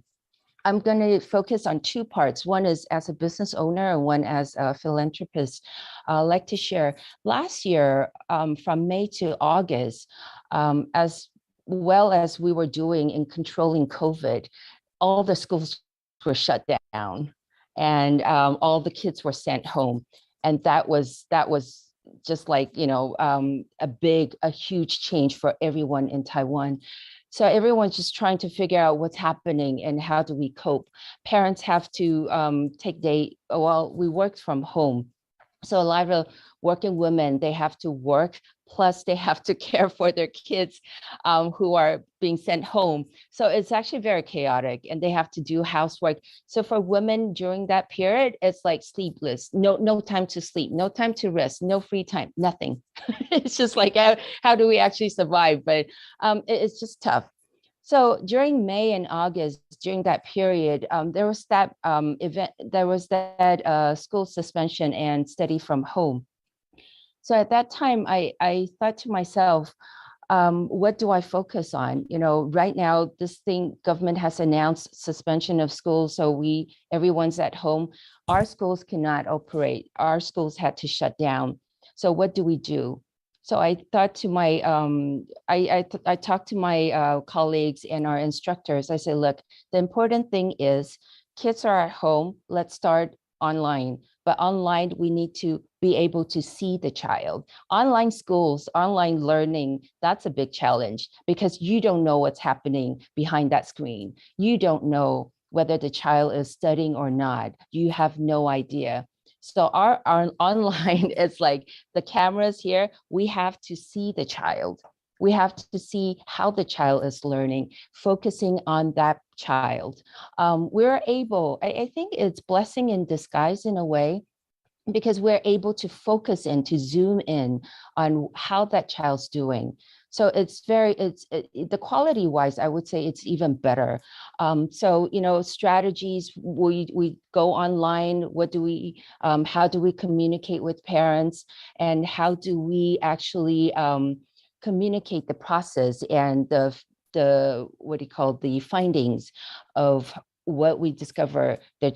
I'm going to focus on 2 parts. One is as a business owner and one as a philanthropist. I'd like to share last year from May to August, as well as we were doing in controlling COVID, all the schools were shut down, and all the kids were sent home. And that was just like, a huge change for everyone in Taiwan. So everyone's just trying to figure out what's happening and how do we cope. Parents have to we worked from home. So a lot of working women, they have to work, plus they have to care for their kids who are being sent home. So it's actually very chaotic, and they have to do housework. So for women during that period, it's like sleepless, no time to sleep, no time to rest, no free time, nothing. It's just like, how do we actually survive? But it's just tough. So during May and August, during that period, there was that school suspension and study from home. So at that time, I thought to myself, what do I focus on? Right now, government has announced suspension of schools. So everyone's at home. Our schools cannot operate. Our schools had to shut down. So what do we do? So I thought to my, I talked to my colleagues and our instructors. I said, look, the important thing is kids are at home. Let's start online. But online, we need to be able to see the child. Online schools, online learning, that's a big challenge because you don't know what's happening behind that screen. You don't know whether the child is studying or not. You have no idea. So our online is like the cameras here, we have to see the child. We have to see how the child is learning, focusing on that child. We're able, I think it's blessing in disguise in a way, because we're able to focus in, to zoom in on how that child's doing. So the quality wise, I would say it's even better. So, strategies, we go online, how do we communicate with parents, and how do we actually communicate the process and the findings of what we discover the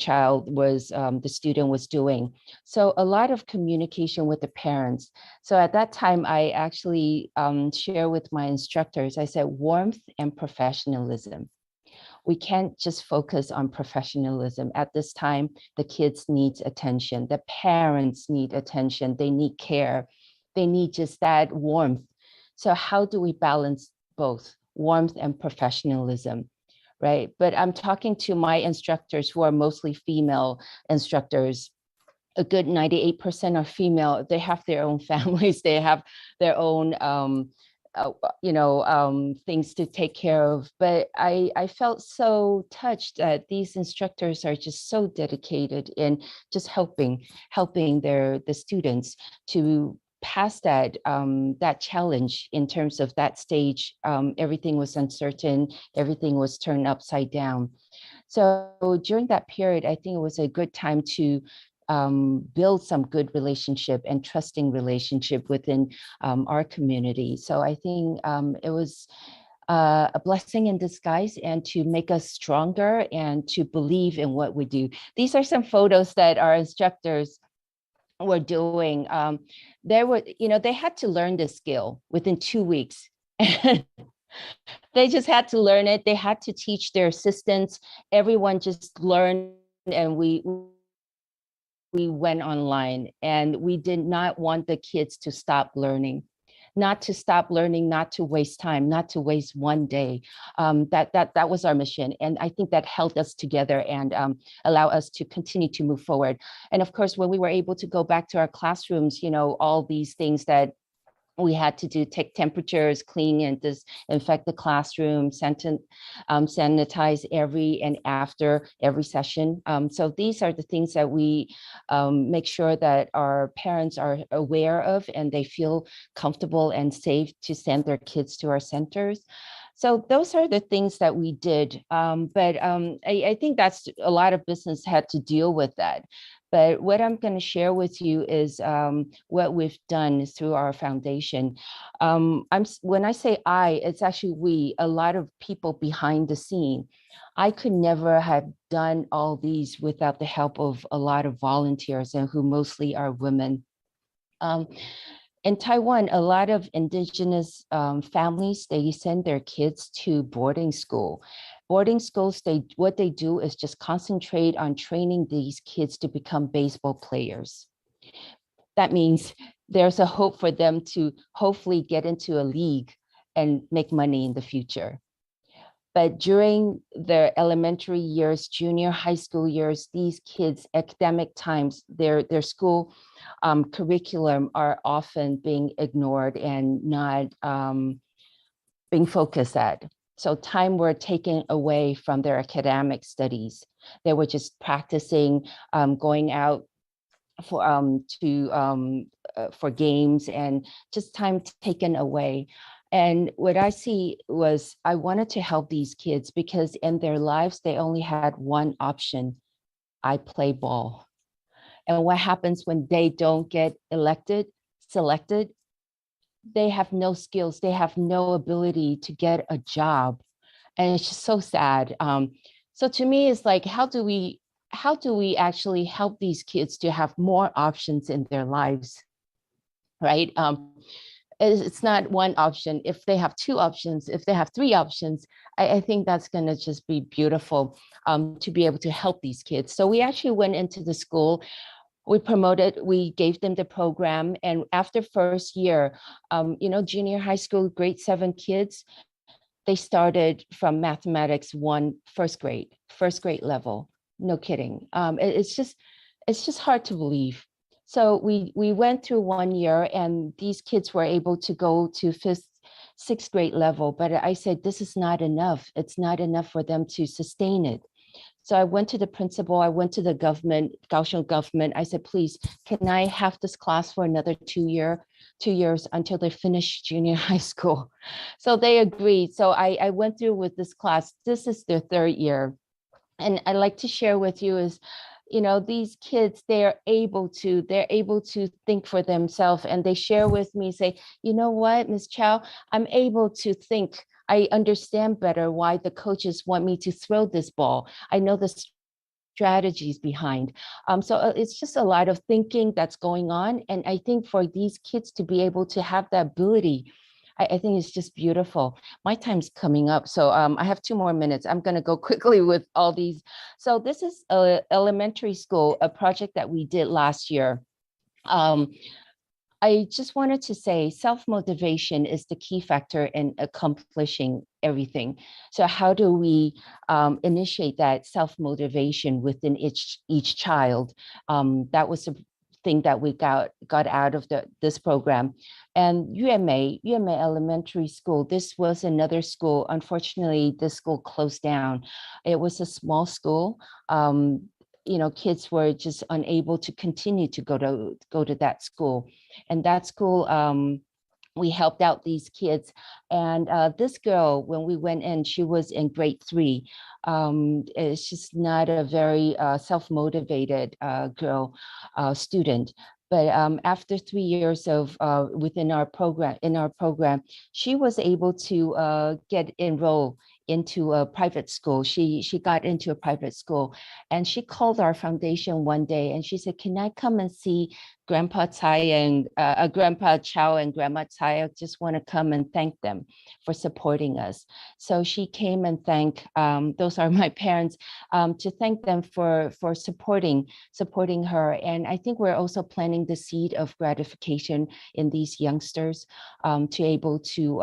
student was doing. So a lot of communication with the parents. So at that time, I actually share with my instructors, I said, warmth and professionalism. We can't just focus on professionalism. At this time, the kids need attention. The parents need attention. They need care. They need just that warmth. So how do we balance both warmth and professionalism? Right. But I'm talking to my instructors who are mostly female instructors. A good 98% are female. They have their own families. They have their own, things to take care of. But I felt so touched that these instructors are just so dedicated in just helping the students to past that challenge in terms of that stage. Everything was uncertain, everything was turned upside down. So during that period, I think it was a good time to build some good relationship and trusting relationship within our community. So I think it was a blessing in disguise, and to make us stronger and to believe in what we do. These are some photos that our instructors were doing. They had to learn this skill within 2 weeks. They just had to learn it. They had to teach their assistants. Everyone just learned, and we went online, and we did not want the kids to stop learning. Not to waste time, not to waste one day. That was our mission. And I think that held us together and allow us to continue to move forward. And of course, when we were able to go back to our classrooms, all these things that we had to do, take temperatures, clean and disinfect the classroom, sanitize every and after every session. So these are the things that we make sure that our parents are aware of, and they feel comfortable and safe to send their kids to our centers. So those are the things that we did. But I think that's a lot of business had to deal with that. But what I'm going to share with you is what we've done through our foundation. When I say it's actually we, a lot of people behind the scene. I could never have done all these without the help of a lot of volunteers, and who mostly are women. In Taiwan, a lot of indigenous families, they send their kids to boarding school. Boarding schools, what they do is just concentrate on training these kids to become baseball players. That means there's a hope for them to hopefully get into a league and make money in the future. But during their elementary years, junior high school years, these kids' academic times, their school curriculum are often being ignored and not being focused at. So time were taken away from their academic studies. They were just practicing, going out for games, and just time taken away. And what I see was, I wanted to help these kids because in their lives, they only had one option: I play ball. And what happens when they don't get selected? They have no skills, they have no ability to get a job. And it's just so sad. So to me, it's like, how do we actually help these kids to have more options in their lives, right? It's not one option. If they have two options, if they have three options, I think that's going to just be beautiful to be able to help these kids. So we actually went into the school. We gave them the program. And after first year, junior high school, grade 7 kids, they started from mathematics 1, first grade level. No kidding. It's just hard to believe. So we went through 1 year, and these kids were able to go to sixth grade level, but I said, this is not enough. It's not enough for them to sustain it. So I went to the principal, I went to the government, Kaohsiung government. I said, please, can I have this class for another 2 years until they finish junior high school? So they agreed. So I went through with this class. This is their third year. And I'd like to share with you is, these kids, they're able to think for themselves, and they share with me, say, you know what, Ms. Chow, I'm able to think. I understand better why the coaches want me to throw this ball. I know the strategies behind. So it's just a lot of thinking that's going on. And I think for these kids to be able to have that ability, I think it's just beautiful. My time's coming up, so I have 2 more minutes. I'm going to go quickly with all these. So this is elementary school, a project that we did last year. I just wanted to say self-motivation is the key factor in accomplishing everything. So how do we initiate that self-motivation within each child? That was a thing that we got out of this program. And UMA Elementary School, this was another school. Unfortunately, this school closed down. It was a small school. Kids were just unable to continue to go to that school. And that school, we helped out these kids. And this girl, when we went in, she was in grade 3. It's just not a very self-motivated student. But after 3 years of within our program, she was able to get enrolled into a private school. She got into a private school, and she called our foundation one day and she said, can I come and see Grandpa Tsai and Grandpa Chow and Grandma Tsai? I just want to come and thank them for supporting us. So she came and thanked, those are my parents, to thank them for supporting her. And I think we're also planting the seed of gratification in these youngsters, to able to,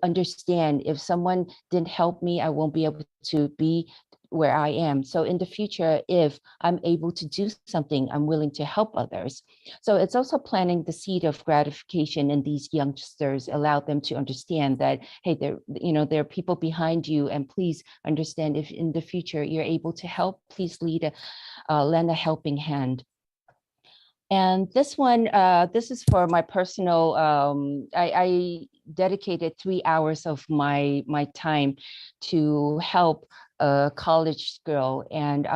understand if someone didn't help me, I won't be able to be where I am. So in the future, if I'm able to do something, I'm willing to help others. So it's also planting the seed of gratification in these youngsters, allow them to understand that, hey, there are people behind you, and please understand if in the future you're able to help, please lend a helping hand. And this one, this is for my personal, I dedicated 3 hours of my time to help a college girl. And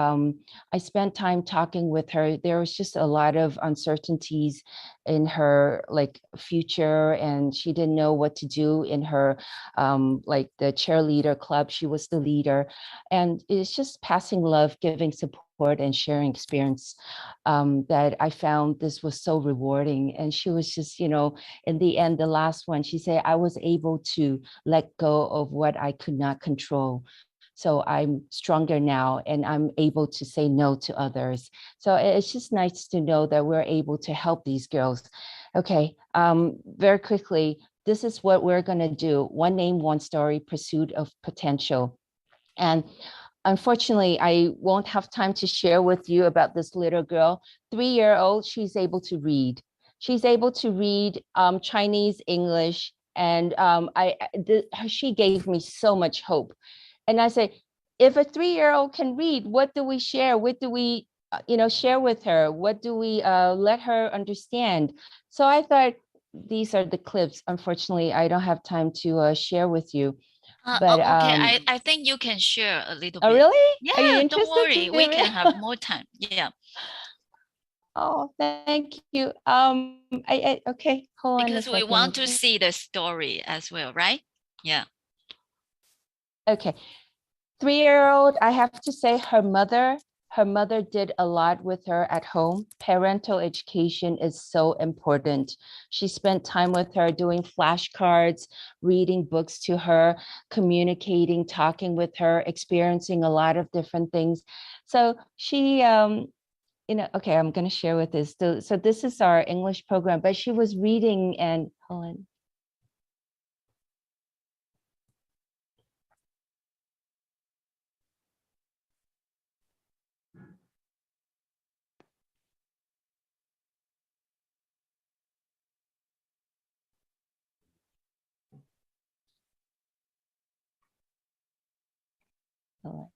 I spent time talking with her. There was just a lot of uncertainties in her future, and she didn't know what to do in her the cheerleader club. She was the leader, and it's just passing love, giving support, and sharing experience that I found this was so rewarding. And she was just, in the end, the last one, she said, I was able to let go of what I could not control. So I'm stronger now, and I'm able to say no to others. So it's just nice to know that we're able to help these girls. Okay, very quickly, this is what we're going to do. One name, one story, pursuit of potential. And unfortunately, I won't have time to share with you about this little girl. 3-year-old, she's able to read. She's able to read Chinese, English, and she gave me so much hope. And I say, if a 3-year-old can read, what do we share? What do we, share with her? What do we let her understand? So I thought these are the clips. Unfortunately, I don't have time to share with you. But okay, I think you can share a little bit. Oh, really? Yeah, Are you don't interested worry. We can have more time. Yeah. Oh, thank you. Okay, hold on a Because we second. want to see the story as well, right? Yeah. Okay. 3-year-old, I have to say her mother did a lot with her at home. Parental education is so important. She spent time with her doing flashcards, reading books to her, communicating, talking with her, experiencing a lot of different things. So she, okay, I'm going to share with this. So this is our English program, but she was reading and, hold on. Hold on.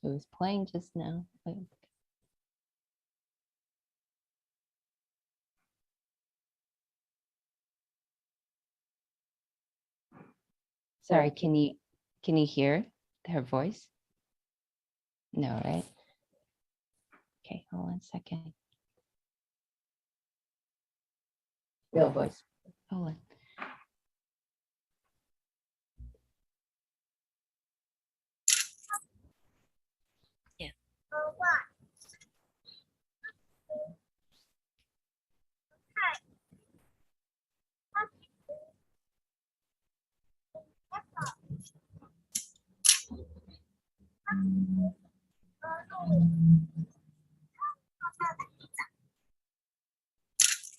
It was playing just now. Sorry, can you hear her voice? No, right? Okay, hold on a second. Real voice. Hold on. Yeah.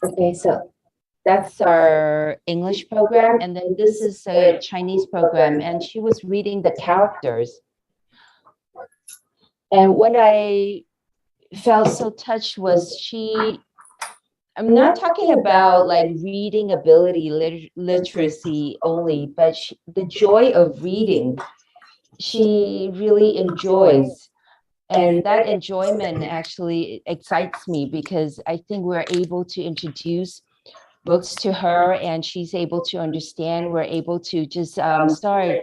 Okay, so that's our English program, and then this is a Chinese program, and she was reading the characters. And what I felt so touched was I'm not talking about like reading ability, literacy only, but the joy of reading, she really enjoys. And that enjoyment actually excites me because I think we're able to introduce books to her and she's able to understand. We're able to just start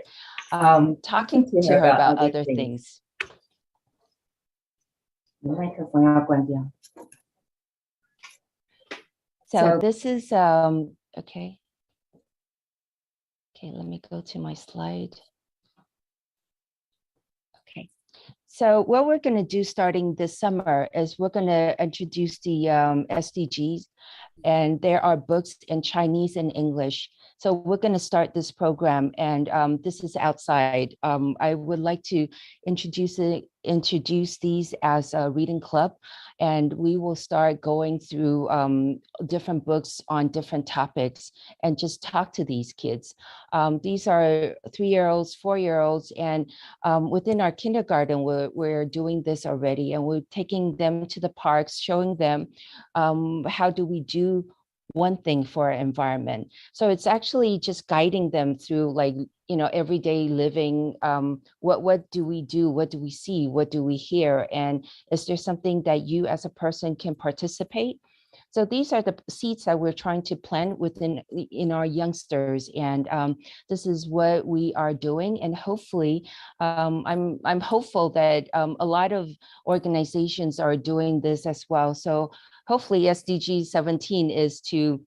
talking to her about other things. So this is, okay. Okay, let me go to my slide. Okay. So what we're going to do starting this summer is we're going to introduce the SDGs, and there are books in Chinese and English. So we're going to start this program, and this is outside. I would like to introduce these as a reading club, and we will start going through different books on different topics and just talk to these kids. These are 3-year-olds, 4-year-olds, and within our kindergarten, we're doing this already, and we're taking them to the parks, showing them how do we do one thing for our environment. So it's actually just guiding them through, like, you know, everyday living. What do we do? What do we see? What do we hear? And is there something that you as a person can participate? So these are the seeds that we're trying to plant in our youngsters, and this is what we are doing. And hopefully, I'm hopeful that a lot of organizations are doing this as well. So hopefully, SDG 17 is to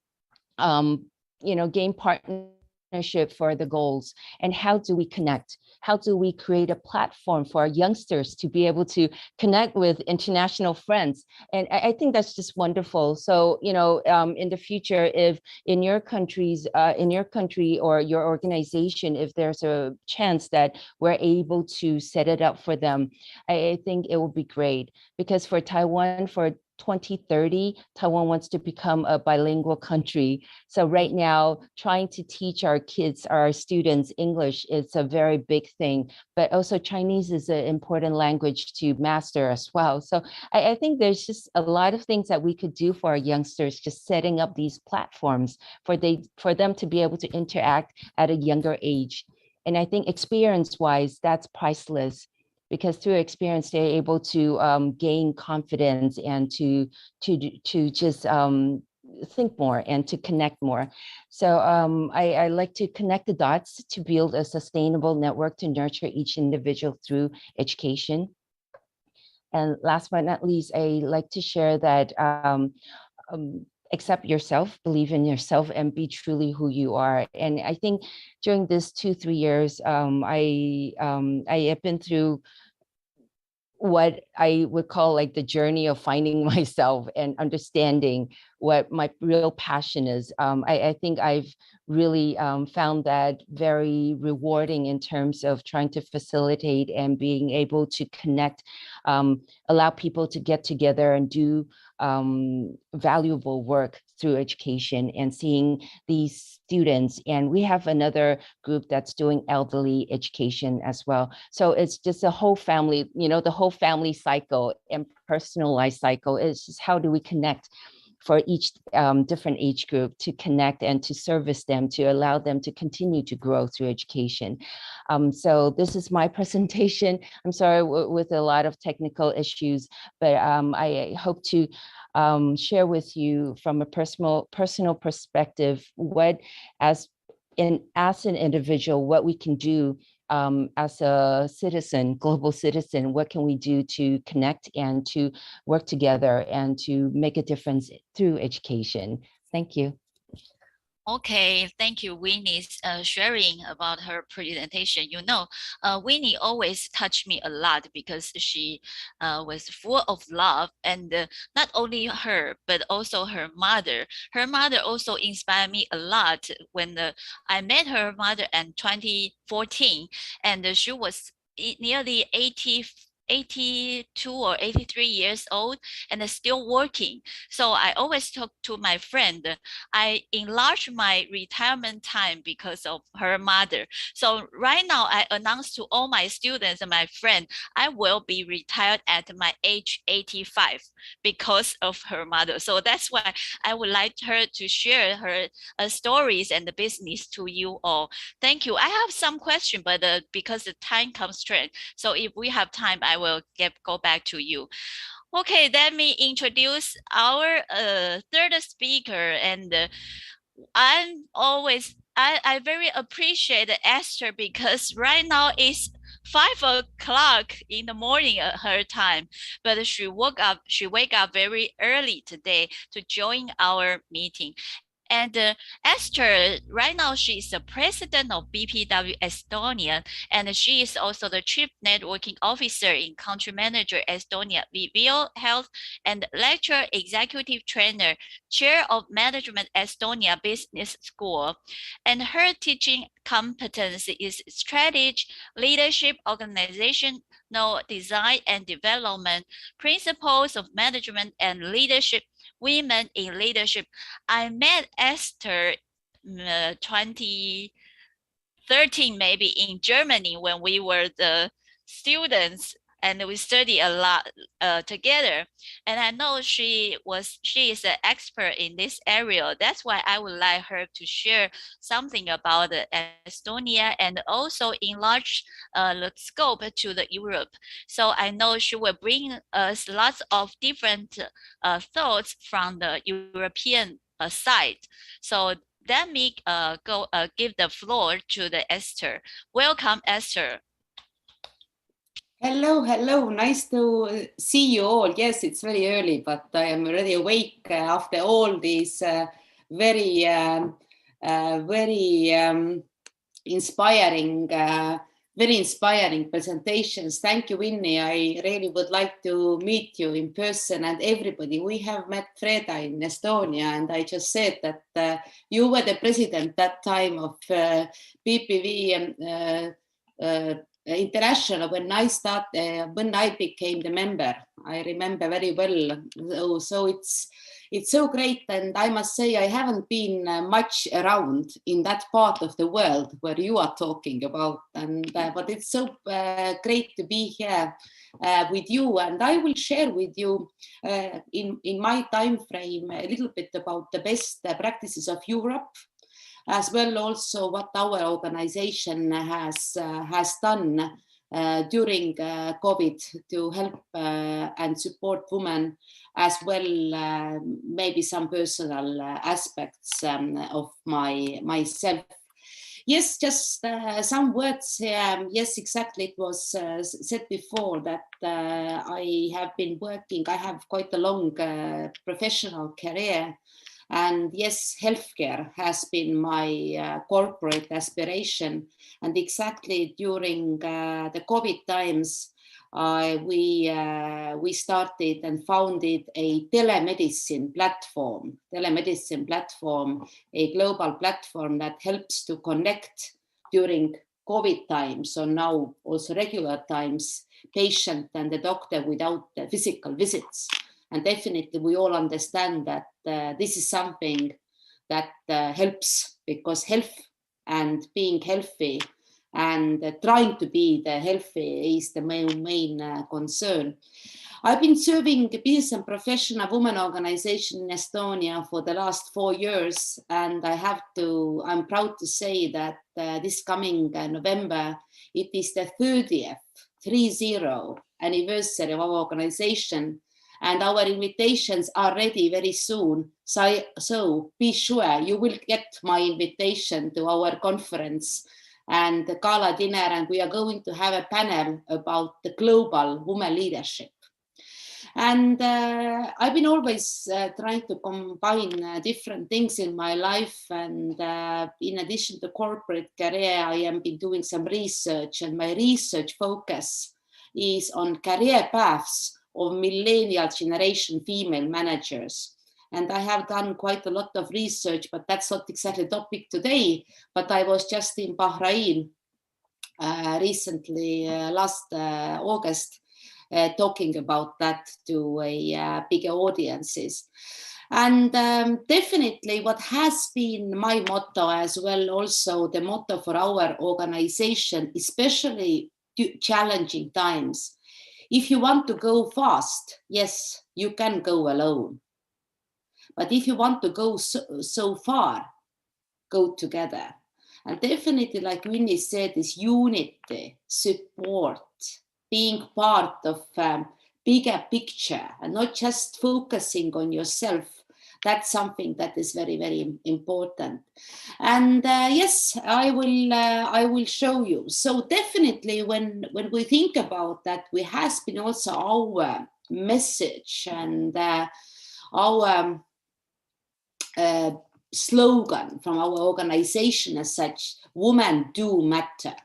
gain partnership for the goals. And how do we connect? How do we create a platform for our youngsters to be able to connect with international friends? And I think that's just wonderful. So, in the future, if in your country or your organization, if there's a chance that we're able to set it up for them, I think it will be great. Because for Taiwan, for 2030, Taiwan wants to become a bilingual country. So right now, trying to teach our kids, our students, English is a very big thing, but also Chinese is an important language to master as well. So I think there's just a lot of things that we could do for our youngsters, just setting up these platforms for them to be able to interact at a younger age. And I think experience-wise, that's priceless, because through experience, they're able to gain confidence and to just think more and to connect more. So I like to connect the dots to build a sustainable network to nurture each individual through education. And last but not least, I like to share that accept yourself, believe in yourself, and be truly who you are. And I think during this 2-3 years, I have been through what I would call like the journey of finding myself and understanding what my real passion is. I think I've really found that very rewarding in terms of trying to facilitate and being able to connect, allow people to get together and do valuable work through education, and seeing these students. And we have another group that's doing elderly education as well. So it's just a whole family, the whole family cycle and personalized cycle. It's just how do we connect for each different age group to connect and to service them, to allow them to continue to grow through education. So this is my presentation. I'm sorry with a lot of technical issues, but I hope to share with you from a personal perspective what as an individual, what we can do as a citizen, global citizen, what can we do to connect and to work together and to make a difference through education? Thank you. Okay, thank you, Winnie's sharing about her presentation. You know, Winnie always touched me a lot because she was full of love, and not only her, but also her mother. Her mother also inspired me a lot when I met her mother in 2014, and she was nearly 82 or 83 years old and still working. So I always talk to my friend, I enlarged my retirement time because of her mother. So right now I announced to all my students and my friends, I will be retired at my age 85 because of her mother. So that's why I would like her to share her stories and the business to you all. Thank you. I have some question, but because the time constraint, so if we have time, I will go back to you. Okay, let me introduce our third speaker, and I very appreciate Esther because right now it's 5 o'clock in the morning at her time, but she wake up very early today to join our meeting. And Esther, right now she is the president of BPW Estonia, and she is also the chief networking officer in country manager Estonia VBO Health, and lecturer executive trainer, chair of management Estonia Business School. And her teaching competence is strategy, leadership, organizational design and development, principles of management and leadership, women in leadership. I met Esther 2013 maybe in Germany when we were the students and we studied a lot together. And I know she is an expert in this area. That's why I would like her to share something about Estonia and also enlarge the scope to the Europe. So I know she will bring us lots of different thoughts from the European side. So let me give the floor to the Esther. Welcome, Esther. Hello. Nice to see you all. Yes, it's very early, but I am already awake after all these very inspiring presentations. Thank you, Winnie. I really would like to meet you in person and everybody. We have met Freda in Estonia, and I just said that you were the president that time of BPV International when I became the member. I remember very well. So it's so great, and I must say I haven't been much around in that part of the world where you are talking about, and but it's so great to be here with you, and I will share with you in my time frame a little bit about the best practices of Europe, as well also what our organization has done during COVID to help and support women, as well maybe some personal aspects of myself. Yes, just some words. Yes, exactly. It was said before that I have been working. I have quite a long professional career. And yes, healthcare has been my corporate aspiration. And exactly during the COVID times, we started and founded a telemedicine platform, a global platform that helps to connect during COVID times, so now also regular times, patient and the doctor without physical visits. And definitely we all understand that this is something that helps, because health and being healthy and trying to be the healthy is the main concern. I've been serving business and professional women organization in Estonia for the last 4 years, and I'm proud to say that this coming November, it is the 30th anniversary of our organization, and our invitations are ready very soon. So be sure you will get my invitation to our conference and the gala dinner, and we are going to have a panel about the global women leadership. And I've been always trying to combine different things in my life. And in addition to corporate career, I have been doing some research, and my research focus is on career paths of millennial generation female managers. And I have done quite a lot of research, but that's not exactly the topic today. But I was just in Bahrain recently, last August, talking about that to bigger audiences. And definitely what has been my motto as well, also the motto for our organization, especially challenging times. If you want to go fast, yes, you can go alone. But if you want to go so far, go together. And definitely, like Winnie said, is unity, support, being part of bigger picture and not just focusing on yourself. That's something that is very, very important. And yes, I will show you. So definitely when we think about that, we has been also our message and our slogan from our organization as such: women do matter.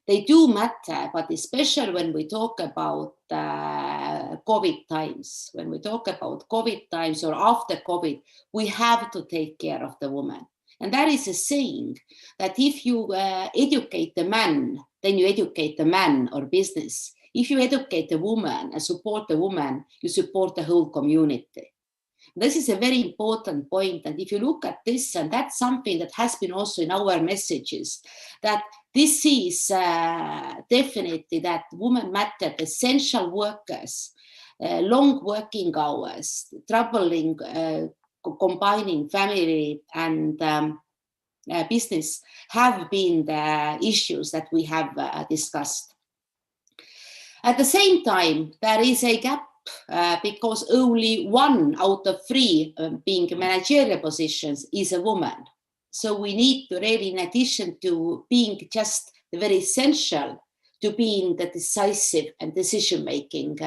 They do matter, but especially when we talk about COVID times, when we talk about COVID times or after COVID, we have to take care of the woman. And that is a saying that if you educate the man, then you educate the man or business. If you educate the woman and support the woman, you support the whole community. This is a very important point. And if you look at this, and that's something that has been also in our messages, that this is definitely that women matter, essential workers, long working hours, troubling, combining family and business have been the issues that we have discussed. At the same time, there is a gap because only 1 out of 3 being managerial positions is a woman. So we need to really, in addition to being just very essential, to be in the decisive and decision-making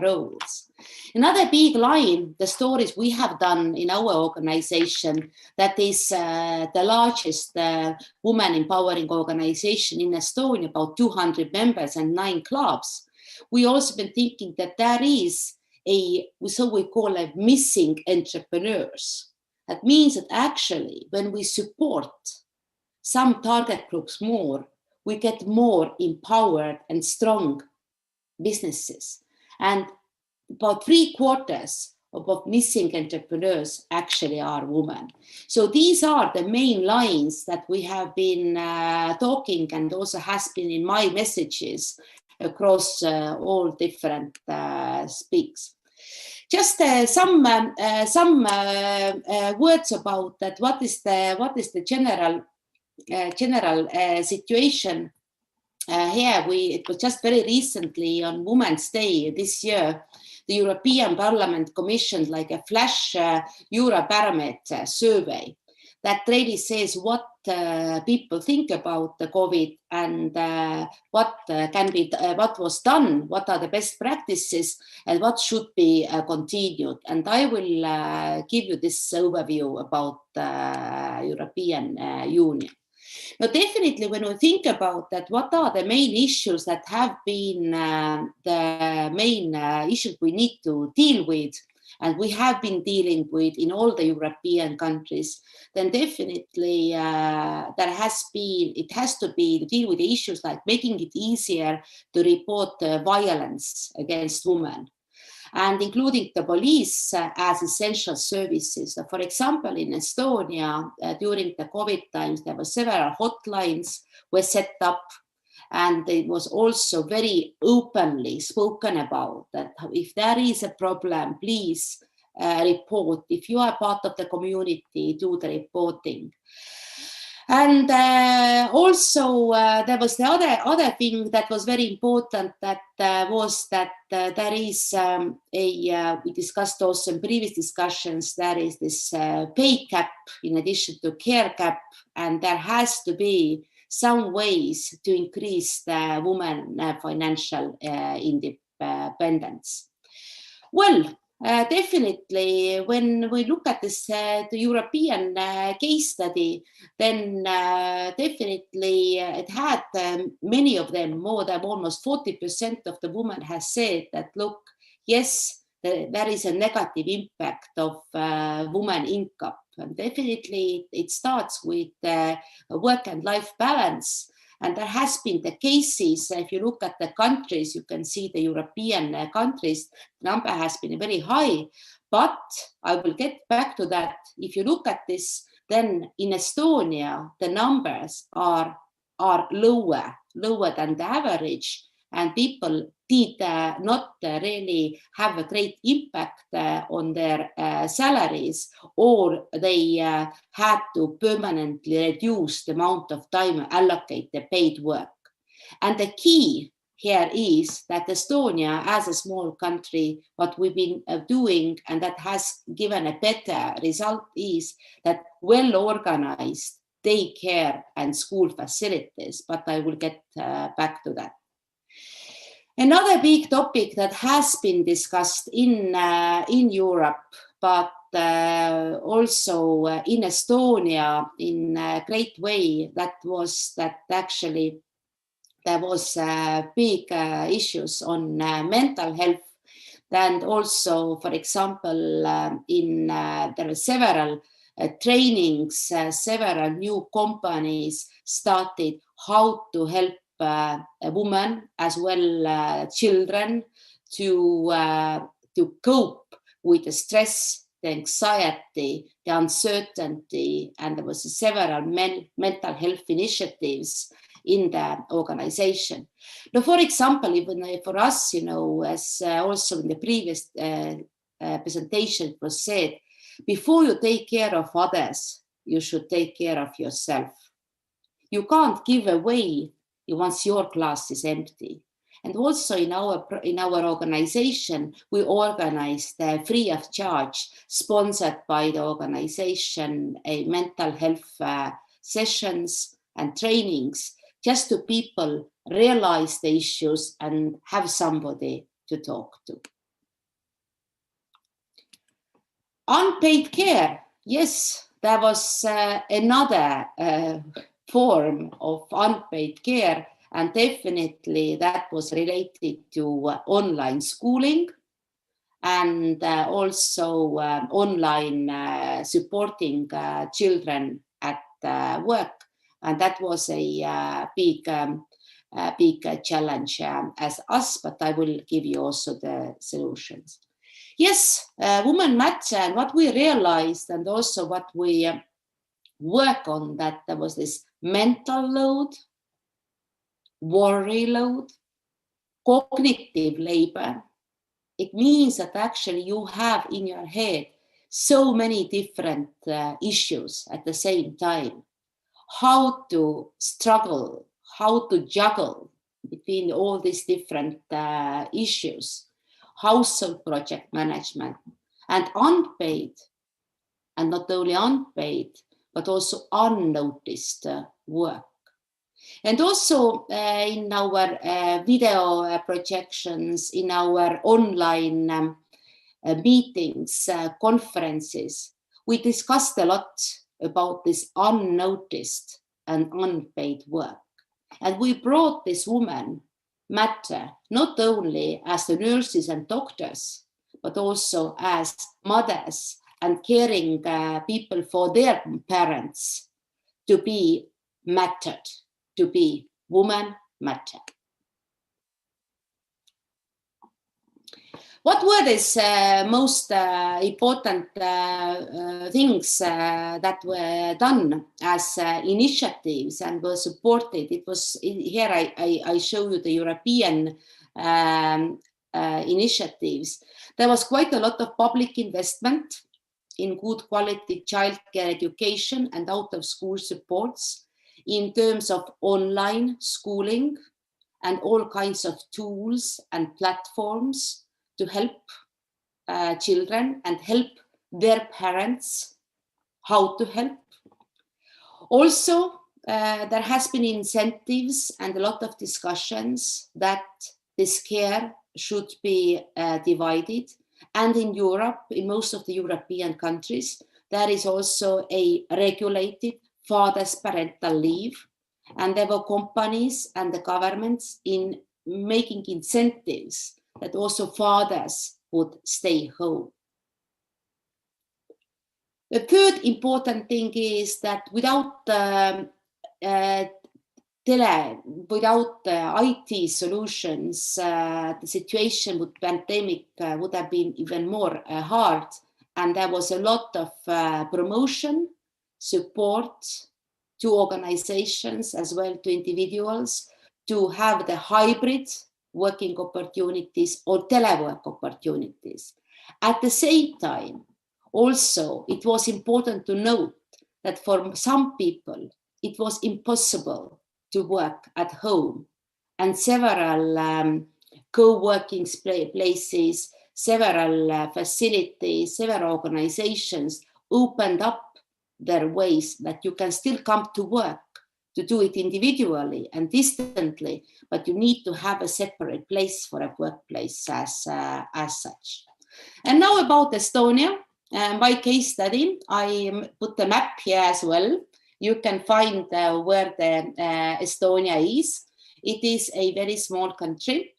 roles. Another big line, the stories we have done in our organization, that is the largest woman empowering organization in Estonia, about 200 members and 9 clubs. We also been thinking that there is so we call it missing entrepreneurs. That means that actually when we support some target groups more, we get more empowered and strong businesses. And about 3/4 of missing entrepreneurs actually are women. So these are the main lines that we have been talking, and also has been in my messages across all different speaks. Just some words about that. What is the general situation here? It was just very recently on Women's Day this year. The European Parliament commissioned like a flash Eurobarometer survey that really says what people think about the COVID and what was done, what are the best practices, and what should be continued. And I will give you this overview about the European Union. Now, definitely, when we think about that, what are the main issues that have been the main issues we need to deal with, and we have been dealing with in all the European countries, then definitely it has to be to deal with the issues like making it easier to report violence against women, and including the police as essential services. So for example, in Estonia, during the COVID times, there were several hotlines were set up, And it was also very openly spoken about that if there is a problem, please report. If you are part of the community, do the reporting. And also there was the other thing that was very important, that was that there is we discussed also in previous discussions, there is this pay cap in addition to care cap, and there has to be some ways to increase the woman financial independence. Well, definitely, when we look at this the European case study, then definitely it had many of them, more than almost 40% of the women has said that, look, yes, there is a negative impact of woman income. And definitely it starts with work and life balance. And there has been the cases, if you look at the countries, you can see the European countries, the number has been very high. But I will get back to that. If you look at this, then in Estonia, the numbers are lower than the average. And people did not really have a great impact on their salaries, or they had to permanently reduce the amount of time allocated to paid work. And the key here is that Estonia, as a small country, what we've been doing, and that has given a better result, is that well-organized daycare and school facilities, but I will get back to that. Another big topic that has been discussed in Europe, but also in Estonia in a great way, that was that actually there was big issues on mental health. And also, for example, there were several trainings, several new companies started how to help a woman as well children to cope with the stress, the anxiety, the uncertainty, and there was several mental health initiatives in the organization. Now, for example, even for us, as also in the previous presentation was said, before you take care of others, you should take care of yourself. You can't give away once your glass is empty. And also in our organization, we organized free of charge, sponsored by the organization, mental health sessions and trainings, just to people realize the issues and have somebody to talk to. Unpaid care, yes, there was another form of unpaid care, and definitely that was related to online schooling and also online supporting children at work. And that was a big challenge as us, but I will give you also the solutions. Yes, women matter, and what we realized and also what we work on, that there was this mental load, worry load, cognitive labor. It means that actually you have in your head so many different issues at the same time. How to struggle, how to juggle between all these different issues, household project management, and unpaid, and not only unpaid, but also unnoticed work. And also in our video projections, in our online meetings, conferences, we discussed a lot about this unnoticed and unpaid work. And we brought this woman matter not only as the nurses and doctors, but also as mothers and caring people for their parents, to be mattered, to be woman matter. What were these most important things that were done as initiatives and were supported? It was here I show you the European initiatives. There was quite a lot of public investment in good quality childcare education and out of school supports in terms of online schooling and all kinds of tools and platforms to help children and help their parents how to help. Also, there has been incentives and a lot of discussions that this care should be divided. And in Europe, in most of the European countries, there is also a regulated father's parental leave. And there were companies and the governments in making incentives that also fathers would stay home. The third important thing is that without IT solutions, the situation with pandemic would have been even more hard. And there was a lot of promotion, support to organizations as well to individuals to have the hybrid working opportunities or telework opportunities. At the same time, also, it was important to note that for some people, it was impossible to work at home, and several co-working places, several facilities, several organizations opened up their ways that you can still come to work, to do it individually and distantly, but you need to have a separate place for a workplace as such. And now about Estonia, my case study, I put the map here as well. You can find where the Estonia is. It is a very small country.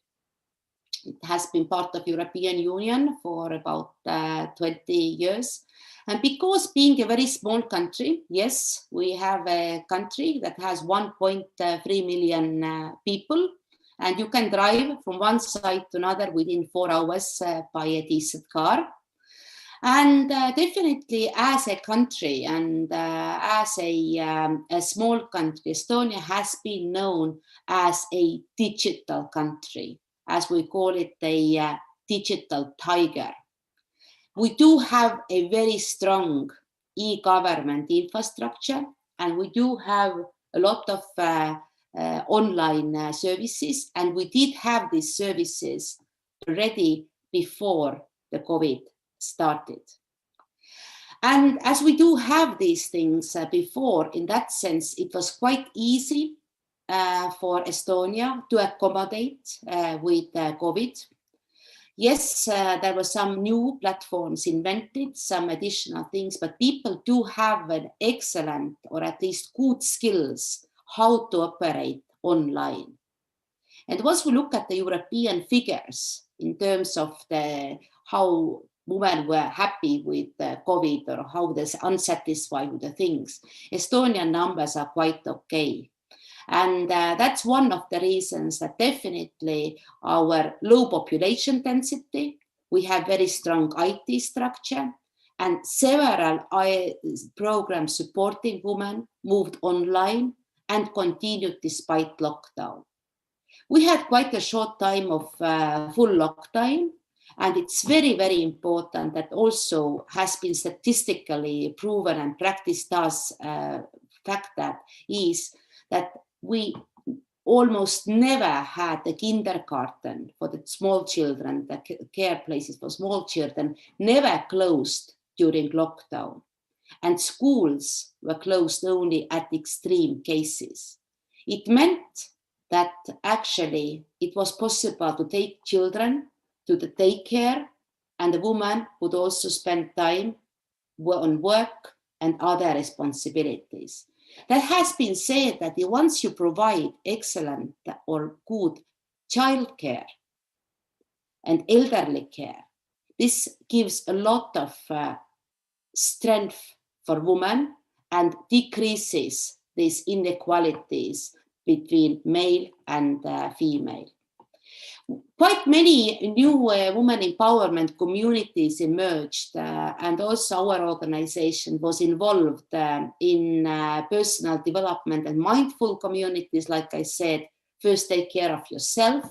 It has been part of European Union for about 20 years. And because being a very small country, yes, we have a country that has 1.3 million people, and you can drive from one side to another within 4 hours by a decent car. And definitely as a country and as a small country, Estonia has been known as a digital country, as we call it, a digital tiger. We do have a very strong e-government infrastructure, and we do have a lot of online services, and we did have these services ready before the COVID started. And as we do have these things before, in that sense, it was quite easy for Estonia to accommodate with COVID. Yes, there were some new platforms invented, some additional things, but people do have an excellent or at least good skills how to operate online. And once we look at the European figures in terms of how women were happy with COVID or how they're unsatisfied with the things, Estonian numbers are quite okay. And that's one of the reasons that definitely our low population density, we have very strong IT structure, and several programs supporting women moved online and continued despite lockdown. We had quite a short time of full lockdown, and it's very, very important that also has been statistically proven and practice does fact that is that we almost never had the kindergarten for the small children, the care places for small children, never closed during lockdown. And schools were closed only at extreme cases. It meant that actually it was possible to take children to the daycare, and the woman would also spend time on work and other responsibilities. That has been said that once you provide excellent or good childcare and elderly care, this gives a lot of strength for women and decreases these inequalities between male and female. quite many new women empowerment communities emerged, and also our organization was involved in personal development and mindful communities. Like I said, first take care of yourself.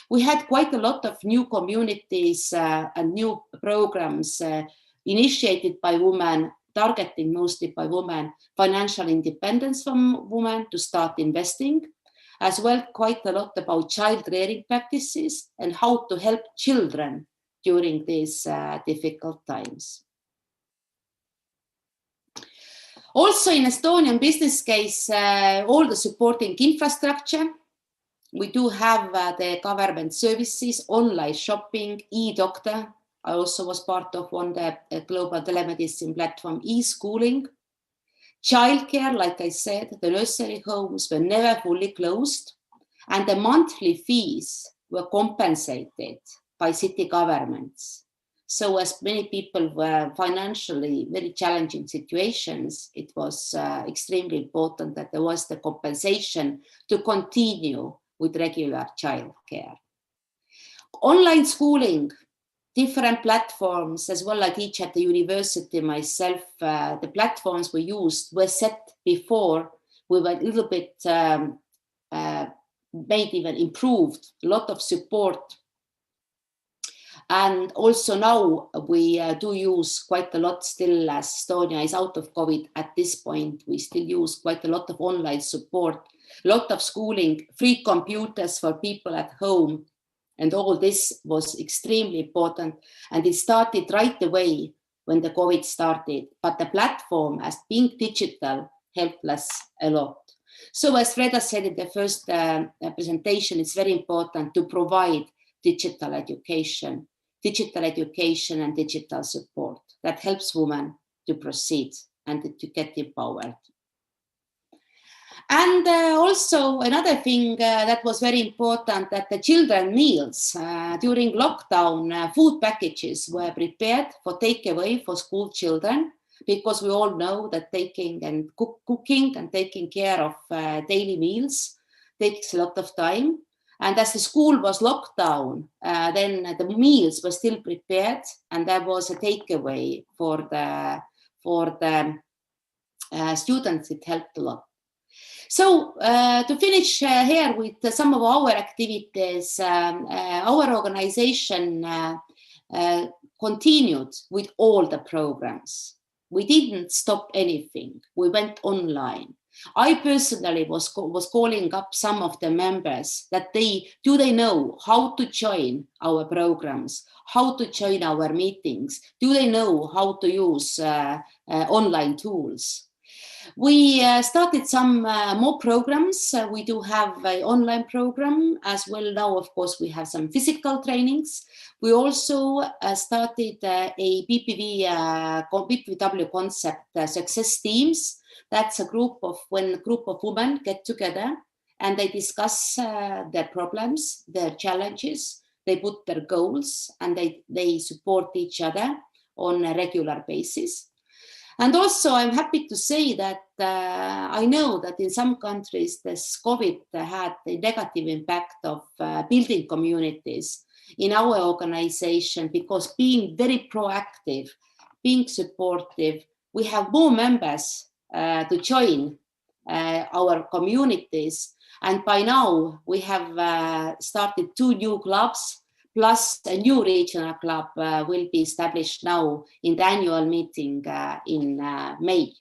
We had quite a lot of new communities and new programs initiated by women, targeting mostly by women, financial independence from women to start investing. As well, quite a lot about child rearing practices and how to help children during these difficult times. Also in Estonian business case, all the supporting infrastructure. We do have the government services, online shopping, e-doctor. I also was part of one the global telemedicine platform, e-schooling. Childcare, like I said, the nursery homes were never fully closed, and the monthly fees were compensated by city governments. So as many people were financially very challenging situations, it was extremely important that there was the compensation to continue with regular childcare. Online schooling, different platforms, as well. I teach at the university myself. The platforms we used were set before. We were a little bit made even improved, a lot of support. And also now we do use quite a lot still, as Estonia is out of COVID at this point. We still use quite a lot of online support, a lot of schooling, free computers for people at home. And all this was extremely important. And it started right away when the COVID started. But the platform, as being digital, helped us a lot. So as Freda said in the first presentation, it's very important to provide digital education and digital support that helps women to proceed and to get empowered. And also another thing that was very important, that the children meals during lockdown, food packages were prepared for takeaway for school children, because we all know that taking and cooking and taking care of daily meals takes a lot of time. And as the school was locked down, then the meals were still prepared, and there was a takeaway for the students. It helped a lot. So to finish here with some of our activities, our organization continued with all the programs. We didn't stop anything. We went online. I personally was calling up some of the members that do they know how to join our programs, how to join our meetings? Do they know how to use online tools? We started some more programs. We do have an online program as well. Now, of course, we have some physical trainings. We also started a BPW concept, success teams. That's a group of women get together and they discuss their problems, their challenges. They put their goals and they support each other on a regular basis. And also, I'm happy to say that I know that in some countries, this COVID had a negative impact of building communities in our organization, because being very proactive, being supportive, we have more members to join our communities. And by now, we have started 2 new clubs, plus a new regional club will be established now in the annual meeting in May.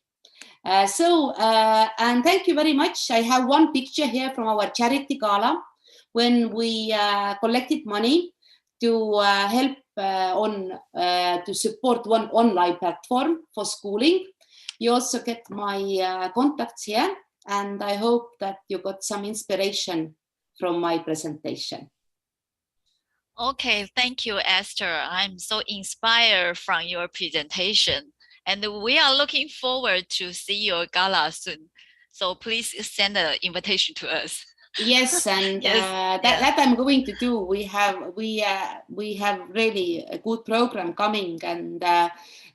And thank you very much. I have one picture here from our charity gala when we collected money to help to support one online platform for schooling. You also get my contacts here, and I hope that you got some inspiration from my presentation. Okay, thank you, Esther. I'm so inspired from your presentation, and we are looking forward to see your gala soon. So please send an invitation to us. Yes, and that I'm going to do. We have really a good program coming, and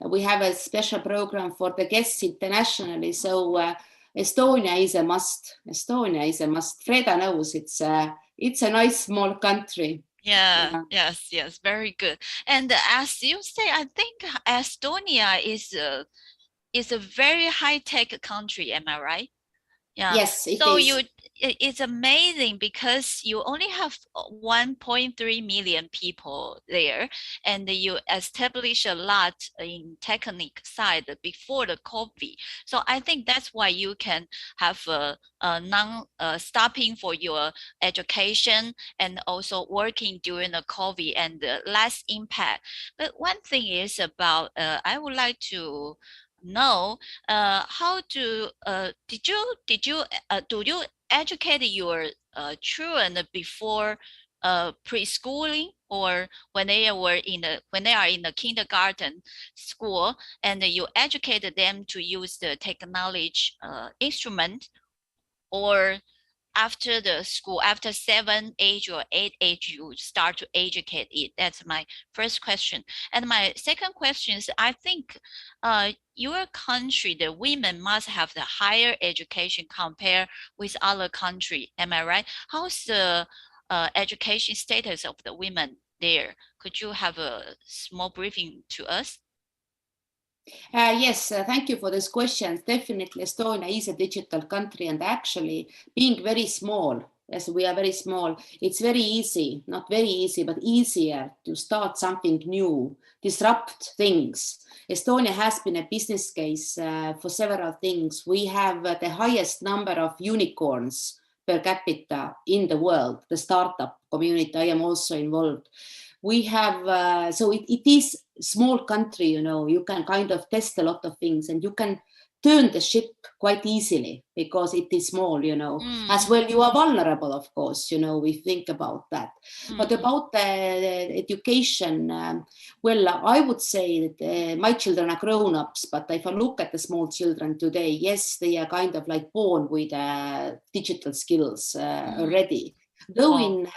we have a special program for the guests internationally. So Estonia is a must. Estonia is a must. Freda knows it's a nice small country. Yeah, yes, very good. And as you say, I think Estonia is a very high-tech country, am I right? Yeah. Yes, it So is. it's amazing because you only have 1.3 million people there, and you establish a lot in technique side before the COVID. So I think that's why you can have a non stopping for your education and also working during the COVID and less impact. But one thing is about I would like to know how to do you educate your children before preschooling or when they are in the kindergarten school, and you educate them to use the technology instrument, or after the school, after 7 age or 8 age, you start to educate it? That's my first question. And my second question is, I think your country, the women must have the higher education compared with other country. Am I right? How's the education status of the women there? Could you have a small briefing to us? Yes, thank you for this question. Definitely, Estonia is a digital country, and actually, being very small, as we are very small, it's very easy, not very easy, but easier to start something new, disrupt things. Estonia has been a business case for several things. We have the highest number of unicorns per capita in the world, the startup community. I am also involved. We have, so it is small country, you can kind of test a lot of things, and you can turn the ship quite easily because it is small, as well. You are vulnerable, of course, we think about that. But about the education, well, I would say that my children are grown-ups, but if I look at the small children today, yes, they are kind of like born with digital skills already. Though in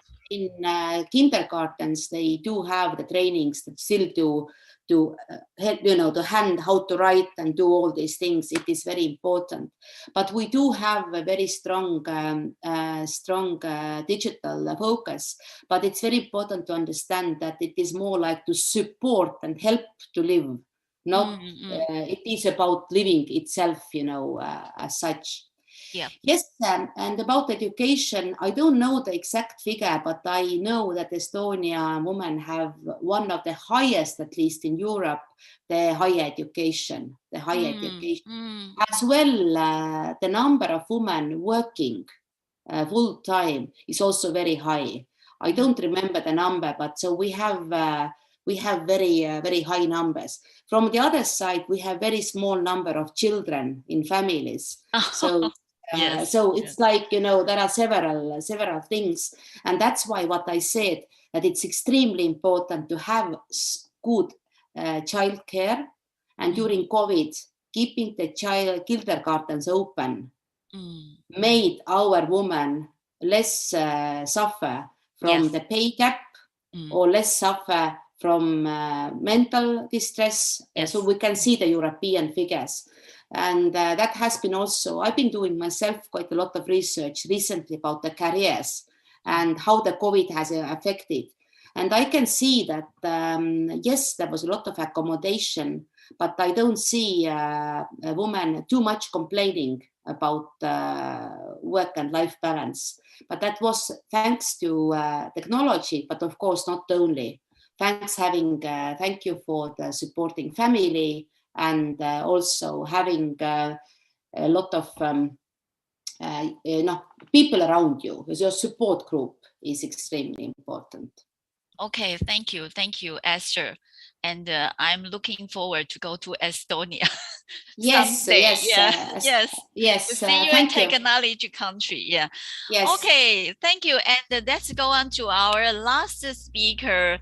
kindergartens, they do have the trainings that still to help, to hand how to write and do all these things. It is very important. But we do have a very strong digital focus. But it's very important to understand that it is more like to support and help to live. Not it is about living itself, as such. Yeah. Yes, and about education, I don't know the exact figure, but I know that Estonia women have one of the highest, at least in Europe, the higher education, As well, the number of women working full time is also very high. I don't remember the number, but so we have very, very high numbers. From the other side, we have very small number of children in families. So it's like, there are several things. And that's why what I said, that it's extremely important to have good child care. And during COVID, keeping the child kindergartens open made our women less suffer from the pay gap or less suffer from mental distress. So we can see the European figures. And that has been also, I've been doing myself quite a lot of research recently about the careers and how the COVID has affected. And I can see that, yes, there was a lot of accommodation, but I don't see a woman too much complaining about work and life balance. But that was thanks to technology, but of course not only. Thank you for the supporting family, and also having a lot of people around you. Your support group is extremely important. Okay, thank you, Esther. And I'm looking forward to go to Estonia. Yes, someday. yes. To see you in technology country. Yeah. Yes. Okay, thank you. And let's go on to our last speaker,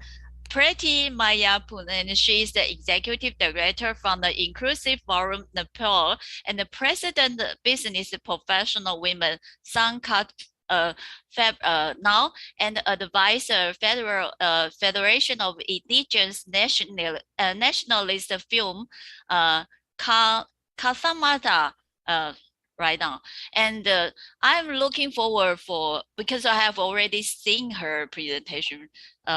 Preti Mayapun, and she is the executive director from the Inclusive Forum Nepal and the president of Business Professional Women Sankat now, and advisor Federation of Indigenous Nationalist Film Kathamata right now. And I'm looking forward because I have already seen her presentation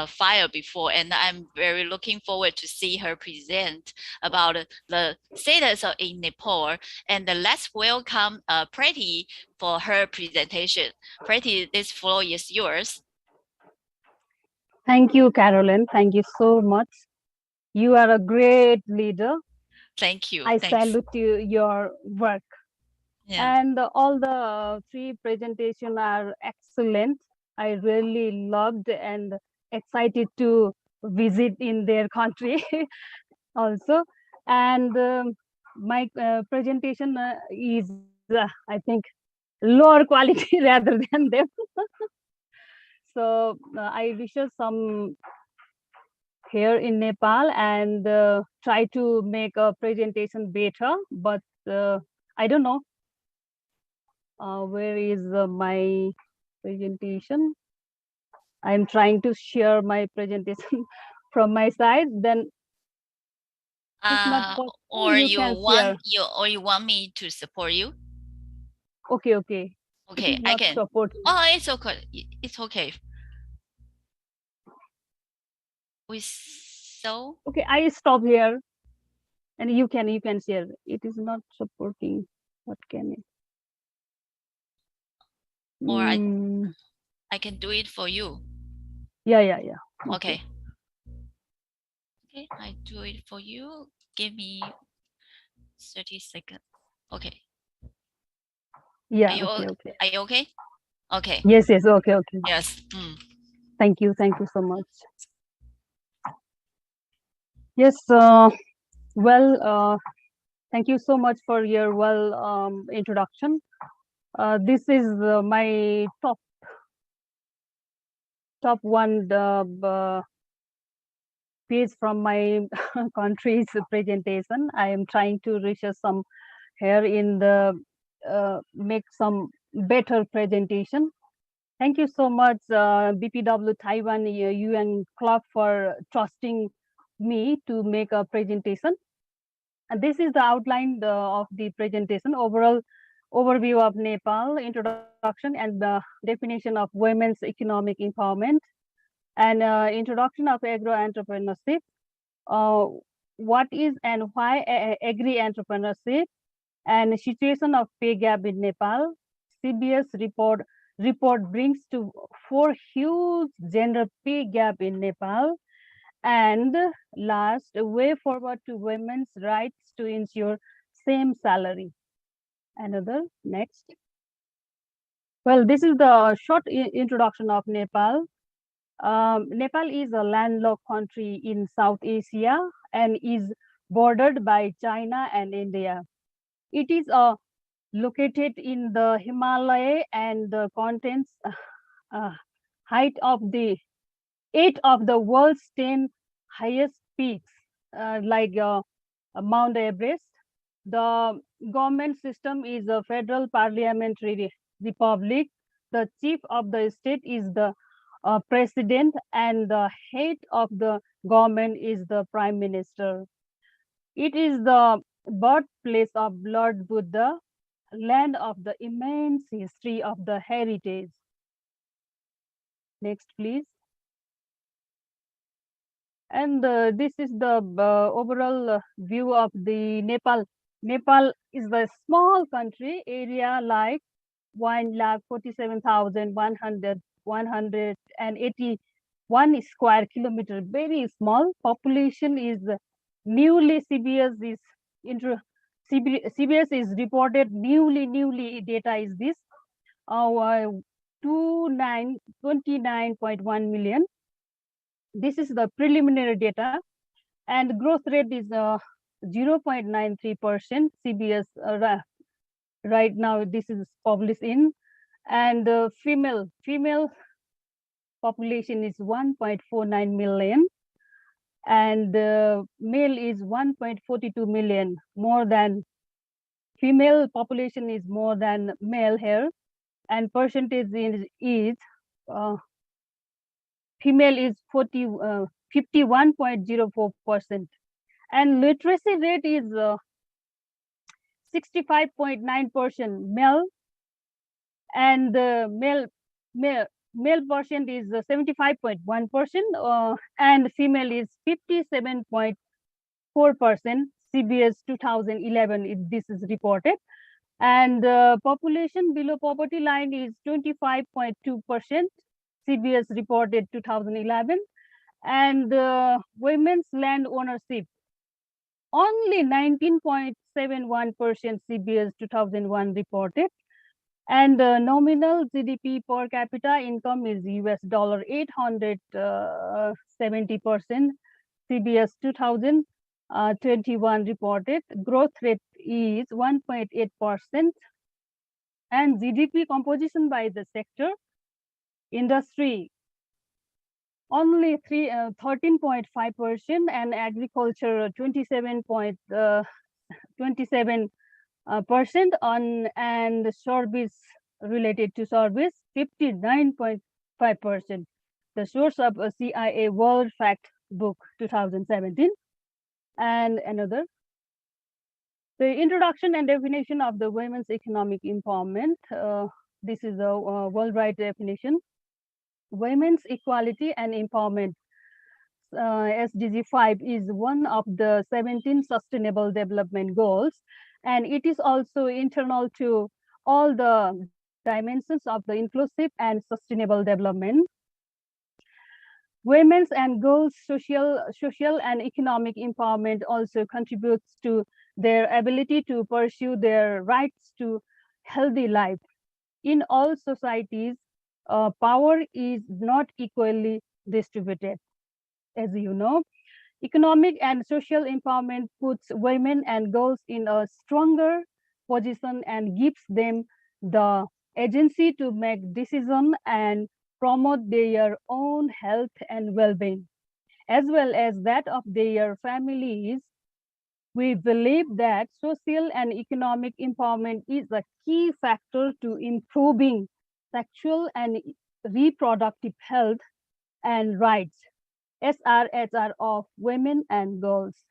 file before, and I'm very looking forward to see her present about the status in Nepal. And let's welcome Preti for her presentation. Preti, this floor is yours. Thank you, Carolyn. Thank you so much. You are a great leader. Thank you. I Thanks. salute your work. Yeah. And all the three presentations are excellent. I really loved and excited to visit in their country also. And my presentation is, I think, lower quality rather than them. So I wish some here in Nepal and try to make a presentation better, but I don't know where is my presentation. I'm trying to share my presentation from my side, then it's not possible. Or you can share. you want me to support you? Okay. Okay, I can. Support. Oh, it's okay. It's okay. Okay, I stop here, and you can share. It is not supporting. What can it? Or I can do it for you. Yeah. Okay. Okay, I do it for you. Give me 30 seconds. Okay. Yeah. Okay. Are you okay? Okay. Yes. Okay. Yes. Thank you so much. Yes. Well, thank you so much for your introduction. This is my top one piece from my country's presentation. I am trying to research some here in the make some better presentation. Thank you so much, BPW Taiwan UN Club, for trusting me to make a presentation. And this is the outline of the presentation: overview of Nepal, introduction and the definition of women's economic empowerment, and introduction of agro-entrepreneurship, uh, what is and why agri-entrepreneurship, and situation of pay gap in Nepal. CBS report brings to 4 huge gender pay gap in Nepal, and last, way forward to women's rights to ensure same salary. Another, next. Well, this is the short introduction of Nepal. Nepal is a landlocked country in South Asia and is bordered by China and India. It is located in the Himalaya and contains height of the 8 of the world's 10 highest peaks, like Mount Everest. The government system is a federal parliamentary republic. The chief of the state is the president, and the head of the government is the prime minister. It is the birthplace of Lord Buddha, land of the immense history of the heritage. Next, please. And this is the overall view of the Nepal. Nepal is a small country, area like 1,47,181 square kilometer, very small. Population is newly, CBS is reported newly data is this, 29.1 million. This is the preliminary data, and growth rate is 0.93%. CBS right now this is published in, and female population is 1.49 million, and male is 1.42 million. More than female population is more than male here, and percentage is female is 51.04%, and literacy rate is 65.9% male, and the male percent is 75.1%, and female is 57.4%. CBS 2011, this is reported. And population below poverty line is 25.2%. CBS reported 2011. And women's land ownership, only 19.71%. CBS 2001 reported. And nominal GDP per capita income is US dollar 870%. CBS 2021 reported. Growth rate is 1.8%. And GDP composition by the sector, industry only 13.5%, and agriculture 27% on, and service related to service 59.5%. The source of a CIA World Fact Book 2017. And another, the introduction and definition of the women's economic empowerment. This is a worldwide definition. Women's equality and empowerment, SDG 5, is one of the 17 Sustainable Development Goals, and it is also internal to all the dimensions of the inclusive and sustainable development. Women's and girls' social and economic empowerment also contributes to their ability to pursue their rights to healthy life. In all societies, power is not equally distributed. As you know, economic and social empowerment puts women and girls in a stronger position and gives them the agency to make decisions and promote their own health and well-being, as well as that of their families. We believe that social and economic empowerment is a key factor to improving sexual and reproductive health and rights, SRHR, of women and girls.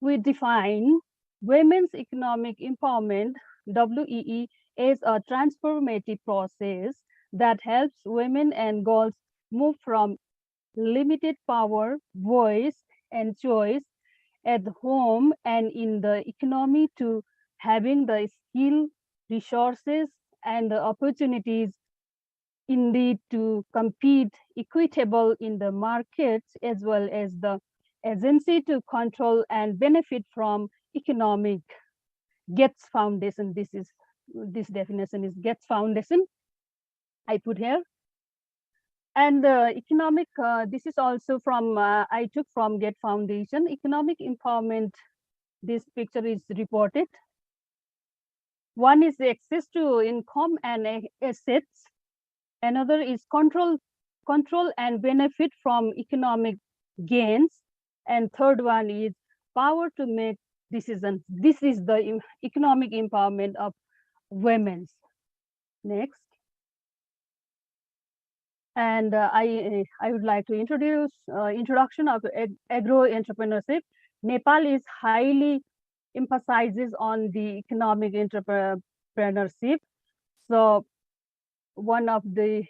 We define women's economic empowerment, WEE, as a transformative process that helps women and girls move from limited power, voice, and choice at home and in the economy to having the skill, resources, and the opportunities indeed to compete equitable in the markets, as well as the agency to control and benefit from economic Gates Foundation. This definition is Gates Foundation, I put here. And economic, this is also from, I took from Gates Foundation. Economic empowerment, this picture is reported. One is the access to income and assets. Another is control and benefit from economic gains. And third one is power to make decisions. This is the economic empowerment of women. Next. And I would like to introduce introduction of agro entrepreneurship. Nepal is highly emphasizes on the economic entrepreneurship. So one of the,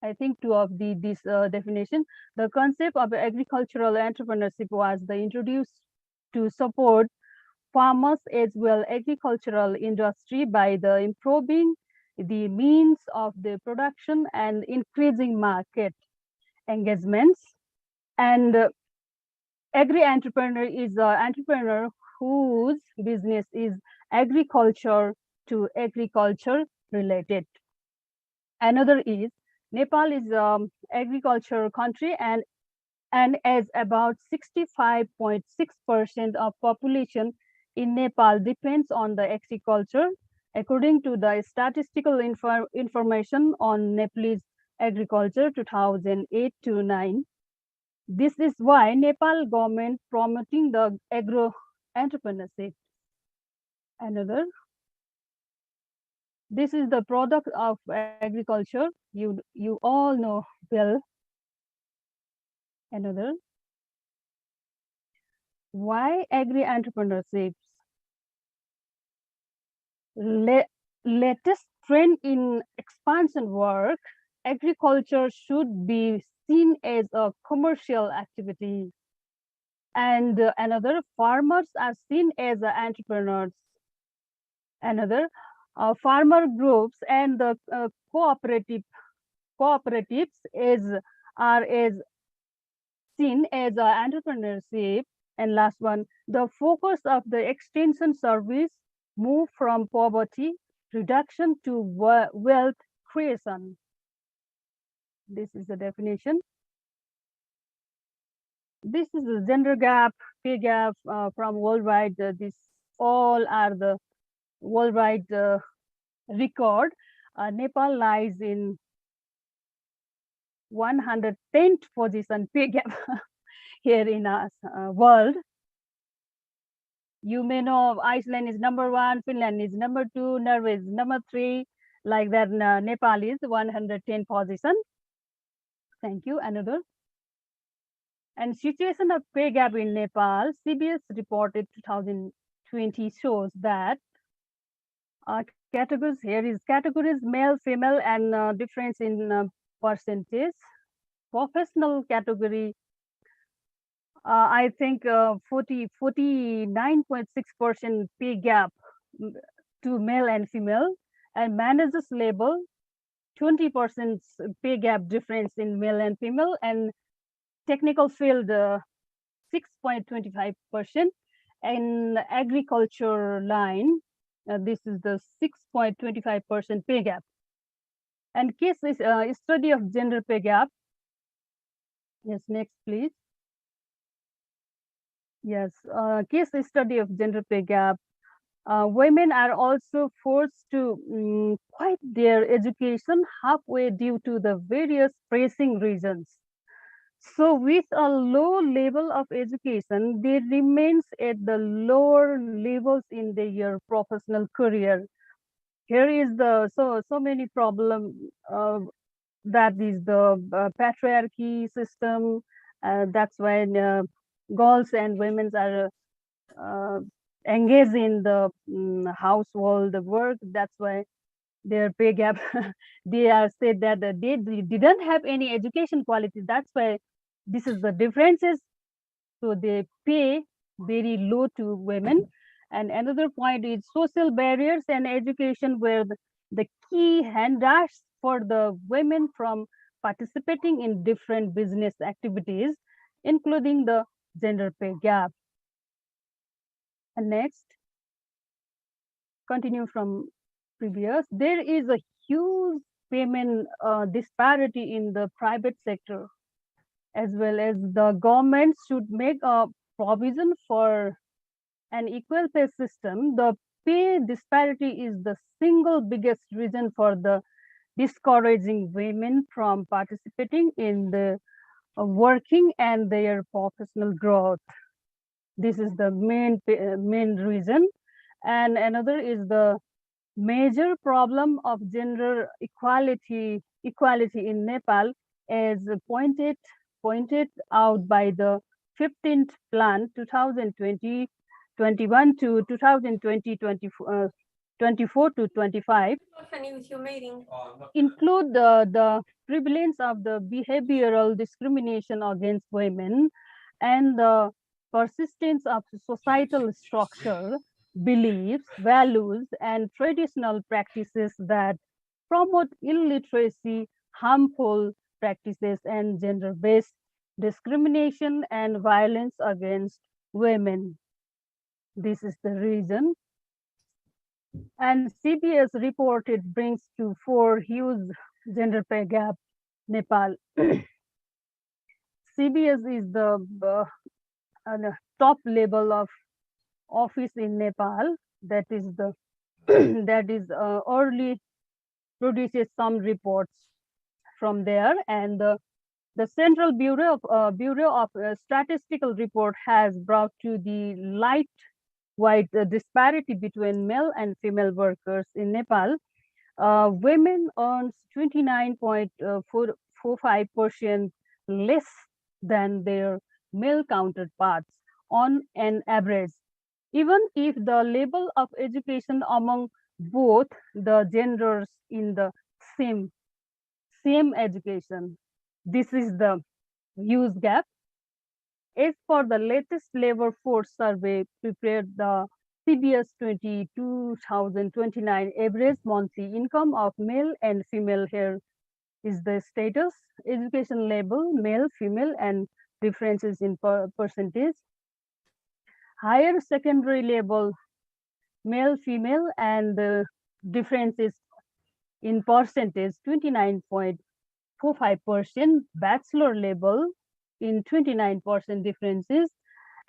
I think two of this definition, the concept of agricultural entrepreneurship was introduced to support farmers as well agricultural industry by the improving the means of the production and increasing market engagements. And agri-entrepreneur is an entrepreneur whose business is agriculture to agriculture related. Another is Nepal is agricultural country, and as about 65.6% of population in Nepal depends on the agriculture, according to the statistical information on Nepalese agriculture 2008 to 9. This is why Nepal government promoting the agro entrepreneurship. Another, this is the product of agriculture. You all know well. Another, why agri entrepreneurships? latest trend in expansion work, agriculture should be seen as a commercial activity. And another, farmers are seen as entrepreneurs. Another, farmer groups and the cooperatives are as seen as entrepreneurship. And last one, the focus of the extension service move from poverty reduction to wealth creation. This is the definition. This is the gender gap, pay gap from worldwide. This all are the worldwide record. Nepal lies in 110th position pay gap here in our world. You may know Iceland is number 1, Finland is number 2, Norway is number 3, like that. Nepal is 110 position. Thank you. Another. And situation of pay gap in Nepal, CBS reported 2020 shows that categories, here is categories male, female, and difference in percentage. Professional category, I think 49.6% pay gap to male and female, and managers level 20% pay gap difference in male and female, and technical field 6.25%, and agriculture line this is the 6.25% pay gap. And case is study of gender pay gap. Yes, next please. Yes, case study of gender pay gap. Women are also forced to quit their education halfway due to the various pressing reasons. So with a low level of education, they remains at the lower levels in their professional career. Here is the so many problem that is the patriarchy system. That's why girls and women are engaged in the household work. That's why their pay gap. They are said that they didn't have any education quality. That's why this is the differences. So they pay very low to women. And another point is social barriers and education were the key hindrance for the women from participating in different business activities, including the gender pay gap. And next, continue from previous, there is a huge payment disparity in the private sector, as well as the government should make a provision for an equal pay system. The pay disparity is the single biggest reason for the discouraging women from participating in the working and their professional growth. This is the main reason. And another is the major problem of gender equality in Nepal, as pointed out by the 15th plan 2020 21 to 2020 24 to 25 include the prevalence of the behavioral discrimination against women and the persistence of societal structure, beliefs, values, and traditional practices that promote illiteracy, harmful practices, and gender-based discrimination and violence against women. This is the reason. And CBS reported brings to 4 huge gender pay gap, Nepal. CBS is the top level of office in Nepal. That is the that is early produces some reports from there, and the Central Bureau of Statistical Report has brought to the light wide disparity between male and female workers in Nepal. Women earn 29.45% less than their male counterparts on an average. Even if the level of education among both the genders in the same education. This is the huge gap. As for the latest labor force survey prepared the CBS 2029 average monthly income of male and female, here is the status, education level, male, female, and differences in percentage. Higher secondary level, male, female, and the differences in percentage, 29.45%, bachelor level in 29% differences,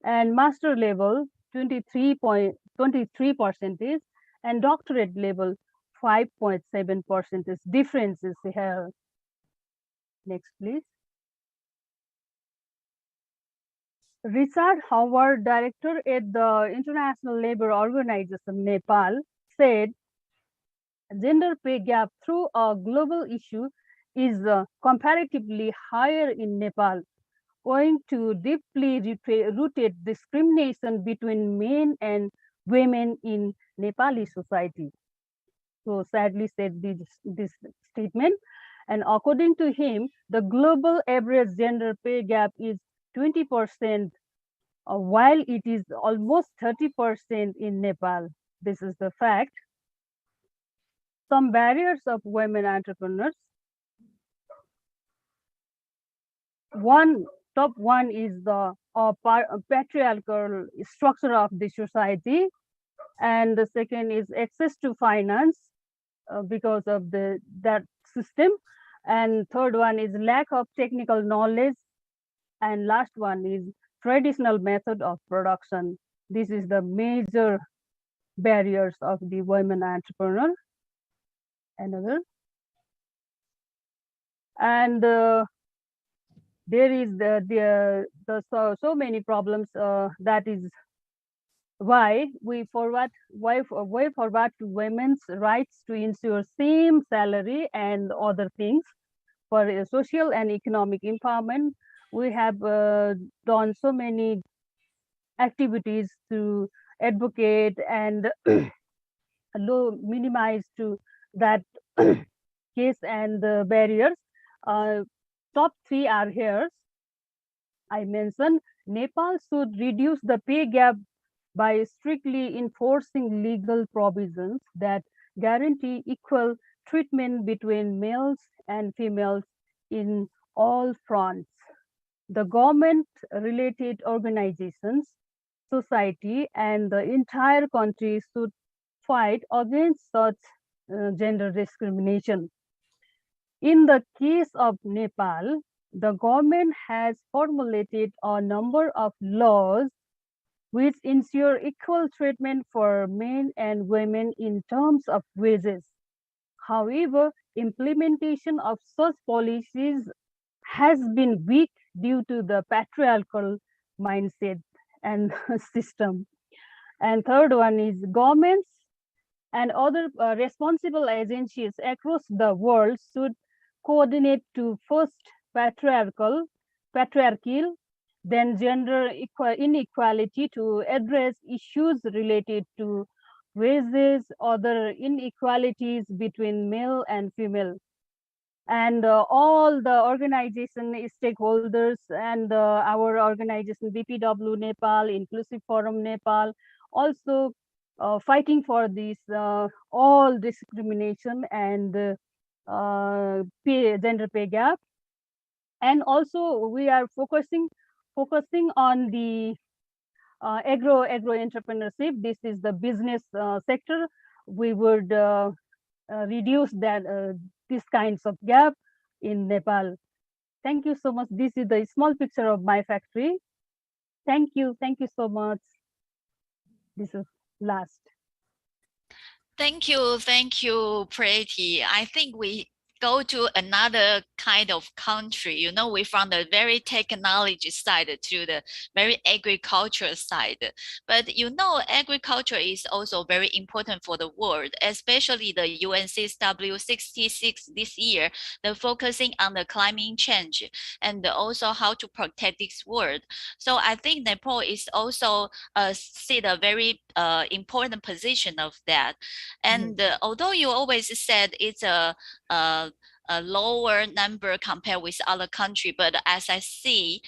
and master level 23%, and doctorate level 5.7% differences here. Next, please. Richard Howard, director at the International Labour Organization, Nepal, said gender pay gap through a global issue is comparatively higher in Nepal, owing to deeply rooted discrimination between men and women in Nepali society. So sadly said this statement. And according to him, the global average gender pay gap is 20%, while it is almost 30% in Nepal. This is the fact. Some barriers of women entrepreneurs. Top one is the patriarchal structure of the society, and the second is access to finance because of that system, and third one is lack of technical knowledge, and last one is traditional method of production. This is the major barriers of the women entrepreneur. Another, and there is so many problems. That is why we forward to women's rights to ensure same salary and other things for social and economic empowerment. We have done so many activities to advocate and minimize to that case and the barriers. Top three are here. I mentioned Nepal should reduce the pay gap by strictly enforcing legal provisions that guarantee equal treatment between males and females in all fronts. The government-related organizations, society, and the entire country should fight against such gender discrimination. In the case of Nepal, the government has formulated a number of laws which ensure equal treatment for men and women in terms of wages. However, implementation of such policies has been weak due to the patriarchal mindset and system. And third one is governments and other responsible agencies across the world should coordinate to first patriarchal, then gender inequality to address issues related to wages, other inequalities between male and female. And all the organization stakeholders and our organization BPW Nepal, Inclusive Forum Nepal, also fighting for this all discrimination and gender pay gap. And also we are focusing on the agro entrepreneurship. This is the business sector. We would reduce that these kinds of gap in Nepal. Thank you so much. This is the small picture of my factory. Thank you so much. This is last. Thank you, Pretty. I think we go to another kind of country. You know, we're from the very technology side to the very agricultural side. But you know, agriculture is also very important for the world, especially the UNCSW 66 this year, the focusing on the climate change and also how to protect this world. So I think Nepal is also sit a very important position of that. And although you always said it's a a lower number compared with other country, but as I see,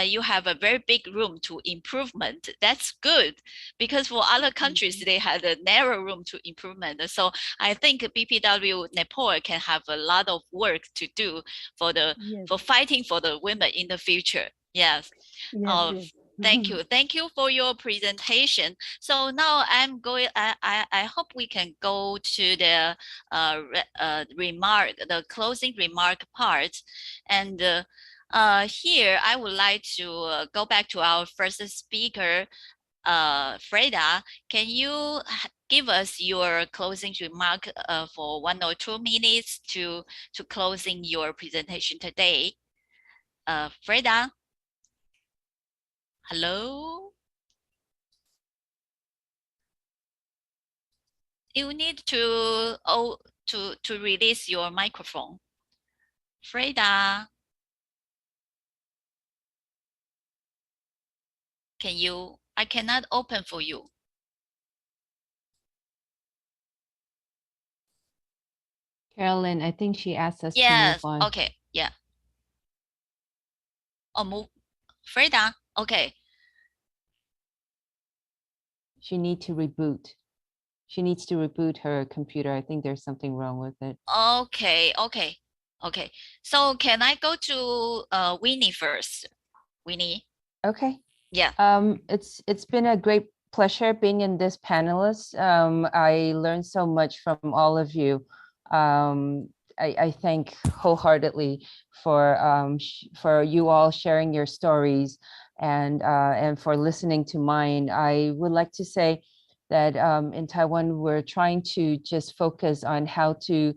you have a very big room to improvement. That's good, because for other countries they had a narrow room to improvement. So I think BPW Nepal can have a lot of work to do for the Yes, for fighting for the women in the future. Yes. yes, yes. Thank you. Thank you for your presentation. So now I'm going, I hope we can go to the the closing remark part. And here I would like to go back to our first speaker, Freda. Can you give us your closing remark for 1 or 2 minutes to closing your presentation today? Freda? Hello? You need to to release your microphone. Freda, can you? I cannot open for you. Carolyn, I think she asked us to move Yes. on. Okay. Yeah. Oh, move. Freda. Okay. She needs to reboot. She needs to reboot her computer. I think there's something wrong with it. Okay. Okay. Okay. So can I go to Winnie first? Winnie. Okay. Yeah. It's been a great pleasure being in this panelist. I learned so much from all of you. I thank wholeheartedly for you all sharing your stories and for listening to mine. I would like to say that in Taiwan, we're trying to just focus on how to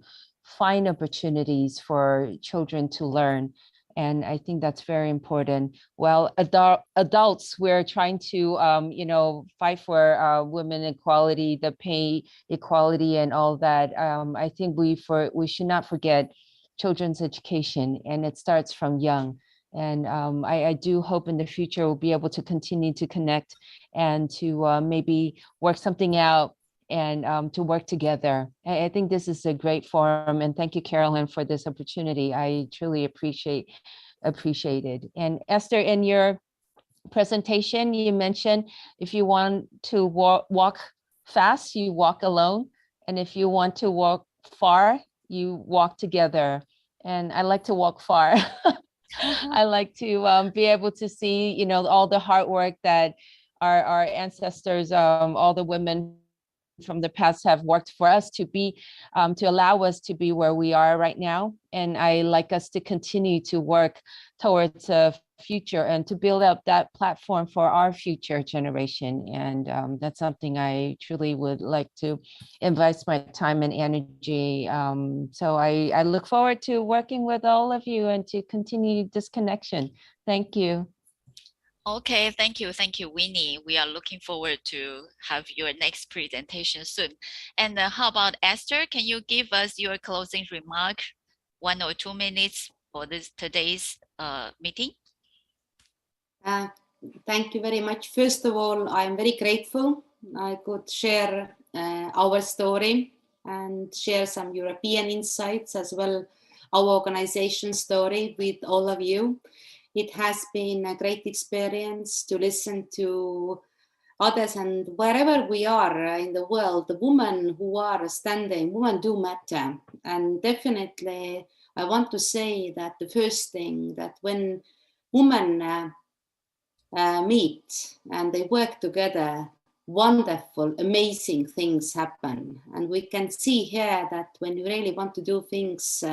find opportunities for children to learn. And I think that's very important. Well, adults, we're trying to, fight for women equality, the pay equality, and all that. I think we should not forget children's education, and it starts from young. And I do hope in the future we'll be able to continue to connect and to maybe work something out and to work together. I think this is a great forum, and thank you, Carolyn, for this opportunity. I truly appreciate it. And Esther, in your presentation, you mentioned if you want to walk fast, you walk alone, and if you want to walk far, you walk together. And I like to walk far. I like to be able to see, all the hard work that our ancestors, all the women from the past have worked for us to be, to allow us to be where we are right now. And I like us to continue to work towards a future and to build up that platform for our future generation. And that's something I truly would like to invest my time and energy. So I look forward to working with all of you and to continue this connection. Thank you. Okay, thank you, Winnie. We are looking forward to have your next presentation soon. And how about Esther? Can you give us your closing remark, 1 or 2 minutes for today's meeting? Thank you very much. First of all, I'm very grateful I could share our story and share some European insights as well, our organization story with all of you. It has been a great experience to listen to others, and wherever we are in the world, the women who are standing, women do matter. And definitely I want to say that the first thing that when women meet and they work together, wonderful, amazing things happen. And we can see here that when you really want to do things,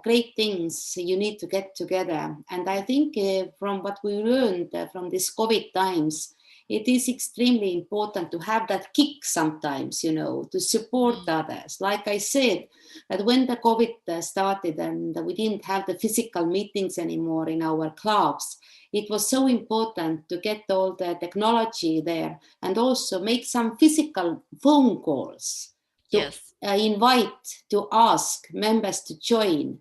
great things, you need to get together. And I think from what we learned from these COVID times, it is extremely important to have that kick sometimes, you know, to support others. Like I said, that when the COVID started and we didn't have the physical meetings anymore in our clubs, it was so important to get all the technology there and also make some physical phone calls to invite, to ask members to join,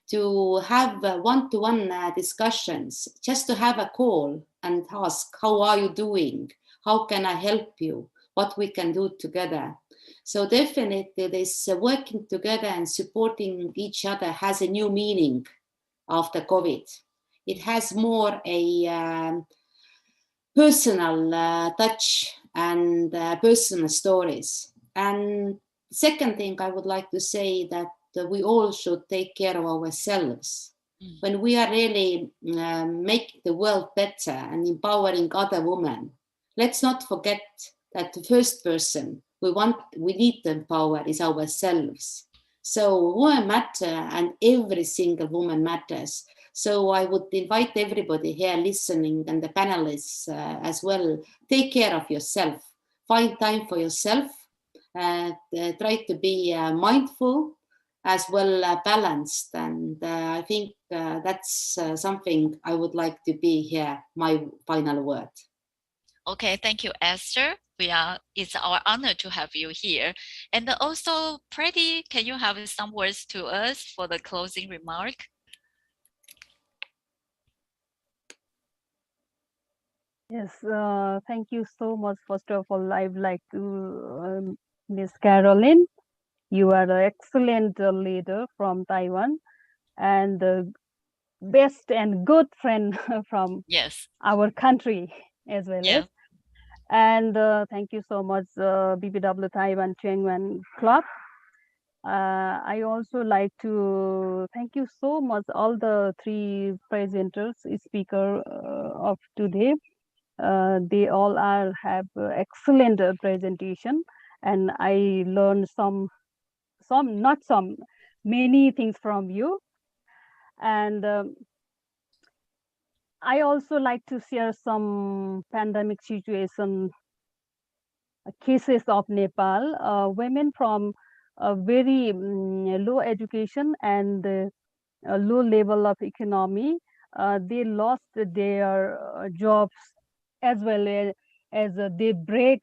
to have one-to-one discussions, just to have a call and ask, how are you doing? How can I help you? What we can do together. So definitely this working together and supporting each other has a new meaning after COVID. It has more a personal touch and personal stories. And second thing I would like to say that we all should take care of ourselves. When we are really making the world better and empowering other women, let's not forget that the first person we need to empower is ourselves. So women matter and every single woman matters. So I would invite everybody here listening and the panelists as well, take care of yourself, find time for yourself, try to be mindful as well balanced. And I think that's something I would like to be here, my final word. Okay, thank you, Esther. It's our honor to have you here. And also, Pretty, can you have some words to us for the closing remark? Yes, thank you so much. First of all, I'd like to Miss Caroline. You are an excellent leader from Taiwan and the best and good friend from our country as well as. And thank you so much, BPW Taiwan Tenyuan Club. I also like to thank you so much, all the three presenters, speaker of today. They all have excellent presentation, and I learned many things from you. And I also like to share some pandemic situation cases of Nepal. Women from a very low education and low level of economy, they lost their jobs as well as they break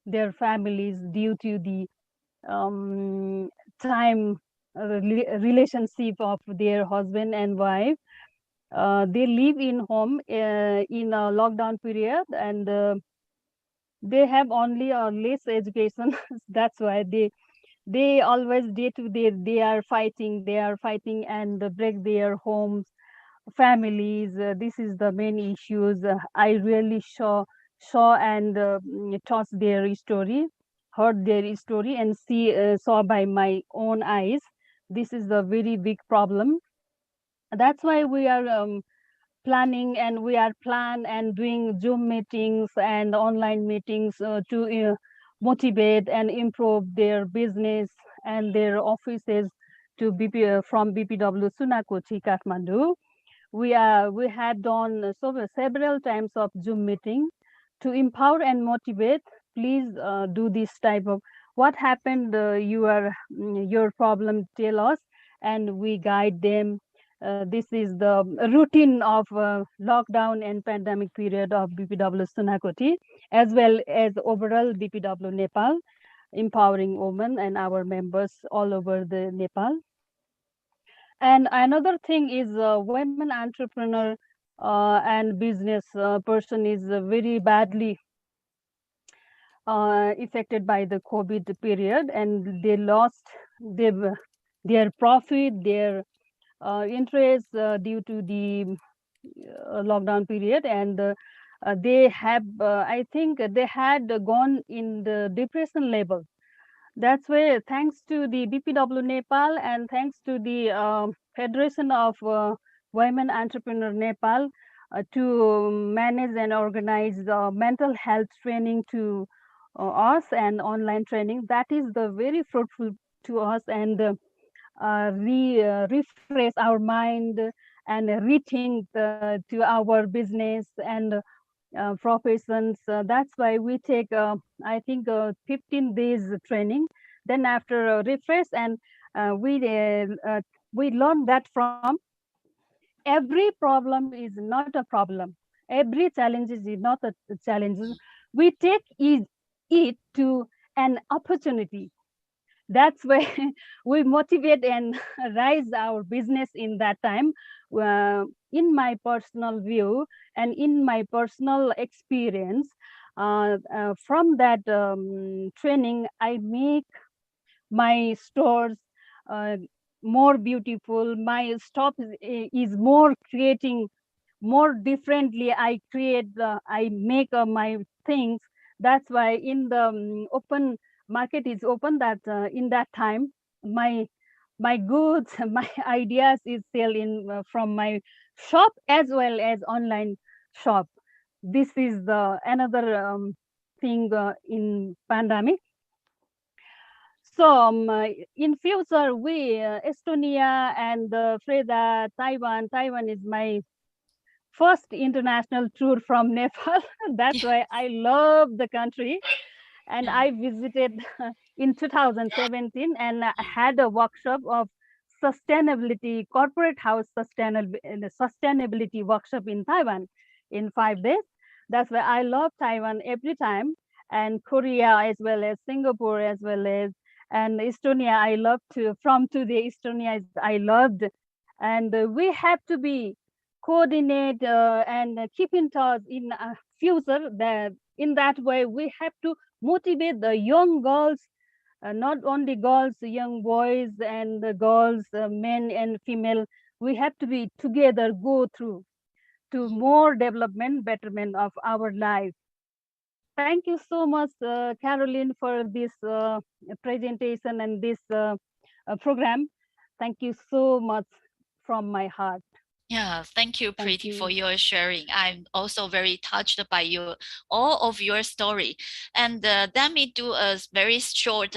their families due to the time relationship of their husband and wife. They live in home in a lockdown period, and they have only a less education. That's why they always day to day they are fighting and break their homes, families. This is the main issues. I really saw and touched their story, heard their story, and saw by my own eyes. This is the very big problem. That's why we are planning, and we are and doing Zoom meetings and online meetings to motivate and improve their business and their offices to from BPW Sunakoti, Kathmandu. We had done several times of Zoom meeting to empower and motivate. Please do this type of what happened, your problem, tell us, and we guide them. This is the routine of lockdown and pandemic period of BPW Sunakoti, as well as overall BPW Nepal, empowering women and our members all over the Nepal. And another thing is women entrepreneur and business person is very badly affected by the COVID period, and they lost their profit, their interest due to the lockdown period, and they have I think they had gone in the depression level. That's why, thanks to the BPW Nepal and thanks to the Federation of Women Entrepreneur Nepal to manage and organize mental health training to us and online training, that is the very fruitful to us, and refresh our mind and rethink to our business, and professions. That's why we take, I think, 15 days training. Then after refresh, and we learn that from every problem is not a problem. Every challenge is not a challenge. We take it to an opportunity. That's why we motivate and rise our business in that time. In my personal view and in my personal experience, from that training, I make my stores uh, more beautiful. My shop is more creating more differently. I create I make my things. That's why in the open market is open, that in that time my goods, my ideas is sell in from my shop as well as online shop. This is the another thing in pandemic. So in future, we Estonia and Freda, Taiwan is my first international tour from Nepal. That's why I love the country. And I visited in 2017 and I had a workshop of sustainability, corporate house sustainability workshop in Taiwan in 5 days. That's why I love Taiwan every time, and Korea as well as Singapore as well as, and Estonia. I love to, from today, Estonia is I loved. And we have to be coordinate and keep in touch in future. That in that way we have to motivate the young girls, not only girls, young boys and the girls, men and female. We have to be together, go through to more development, betterment of our life. Thank you so much, Caroline, for this presentation and this program. Thank you so much from my heart. Yeah, thank you, Thank Preeti, you. for your sharing. I'm also very touched by all of your story. And let me do a very short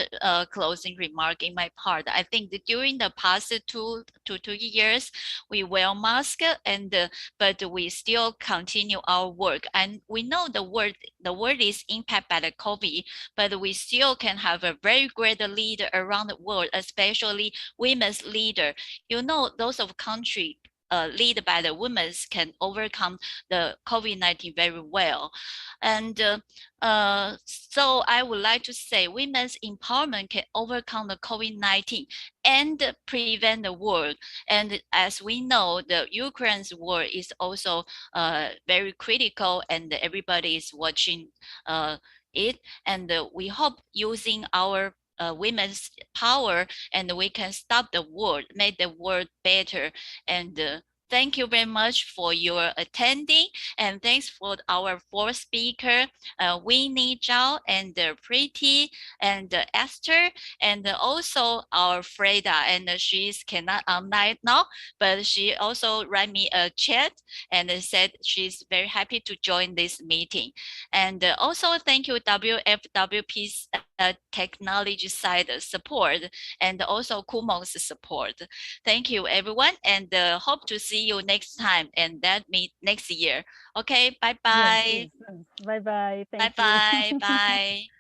closing remark in my part. I think that during the past 2 years, we wear mask, and but we still continue our work. And we know the world is impacted by the COVID, but we still can have a very great leader around the world, especially women's leader. You know, those of country lead by the women can overcome the COVID-19 very well. And so I would like to say women's empowerment can overcome the COVID-19 and prevent the war. And as we know, the Ukraine's war is also very critical, and everybody is watching it. And we hope using our women's power, and we can stop the war, make the world better. And thank you very much for your attending, and thanks for our fourth speaker, Winnie Zhao, and Preeti, and Esther, and also our Freda. And she's cannot online now, but she also write me a chat and said she's very happy to join this meeting. And also thank you WFWP's technology side support, and also Kumong's support. Thank you, everyone, and hope to see you next time, and that meet next year. Okay, bye-bye. Yes, yes. Bye-bye. Thank you. Bye-bye. Bye.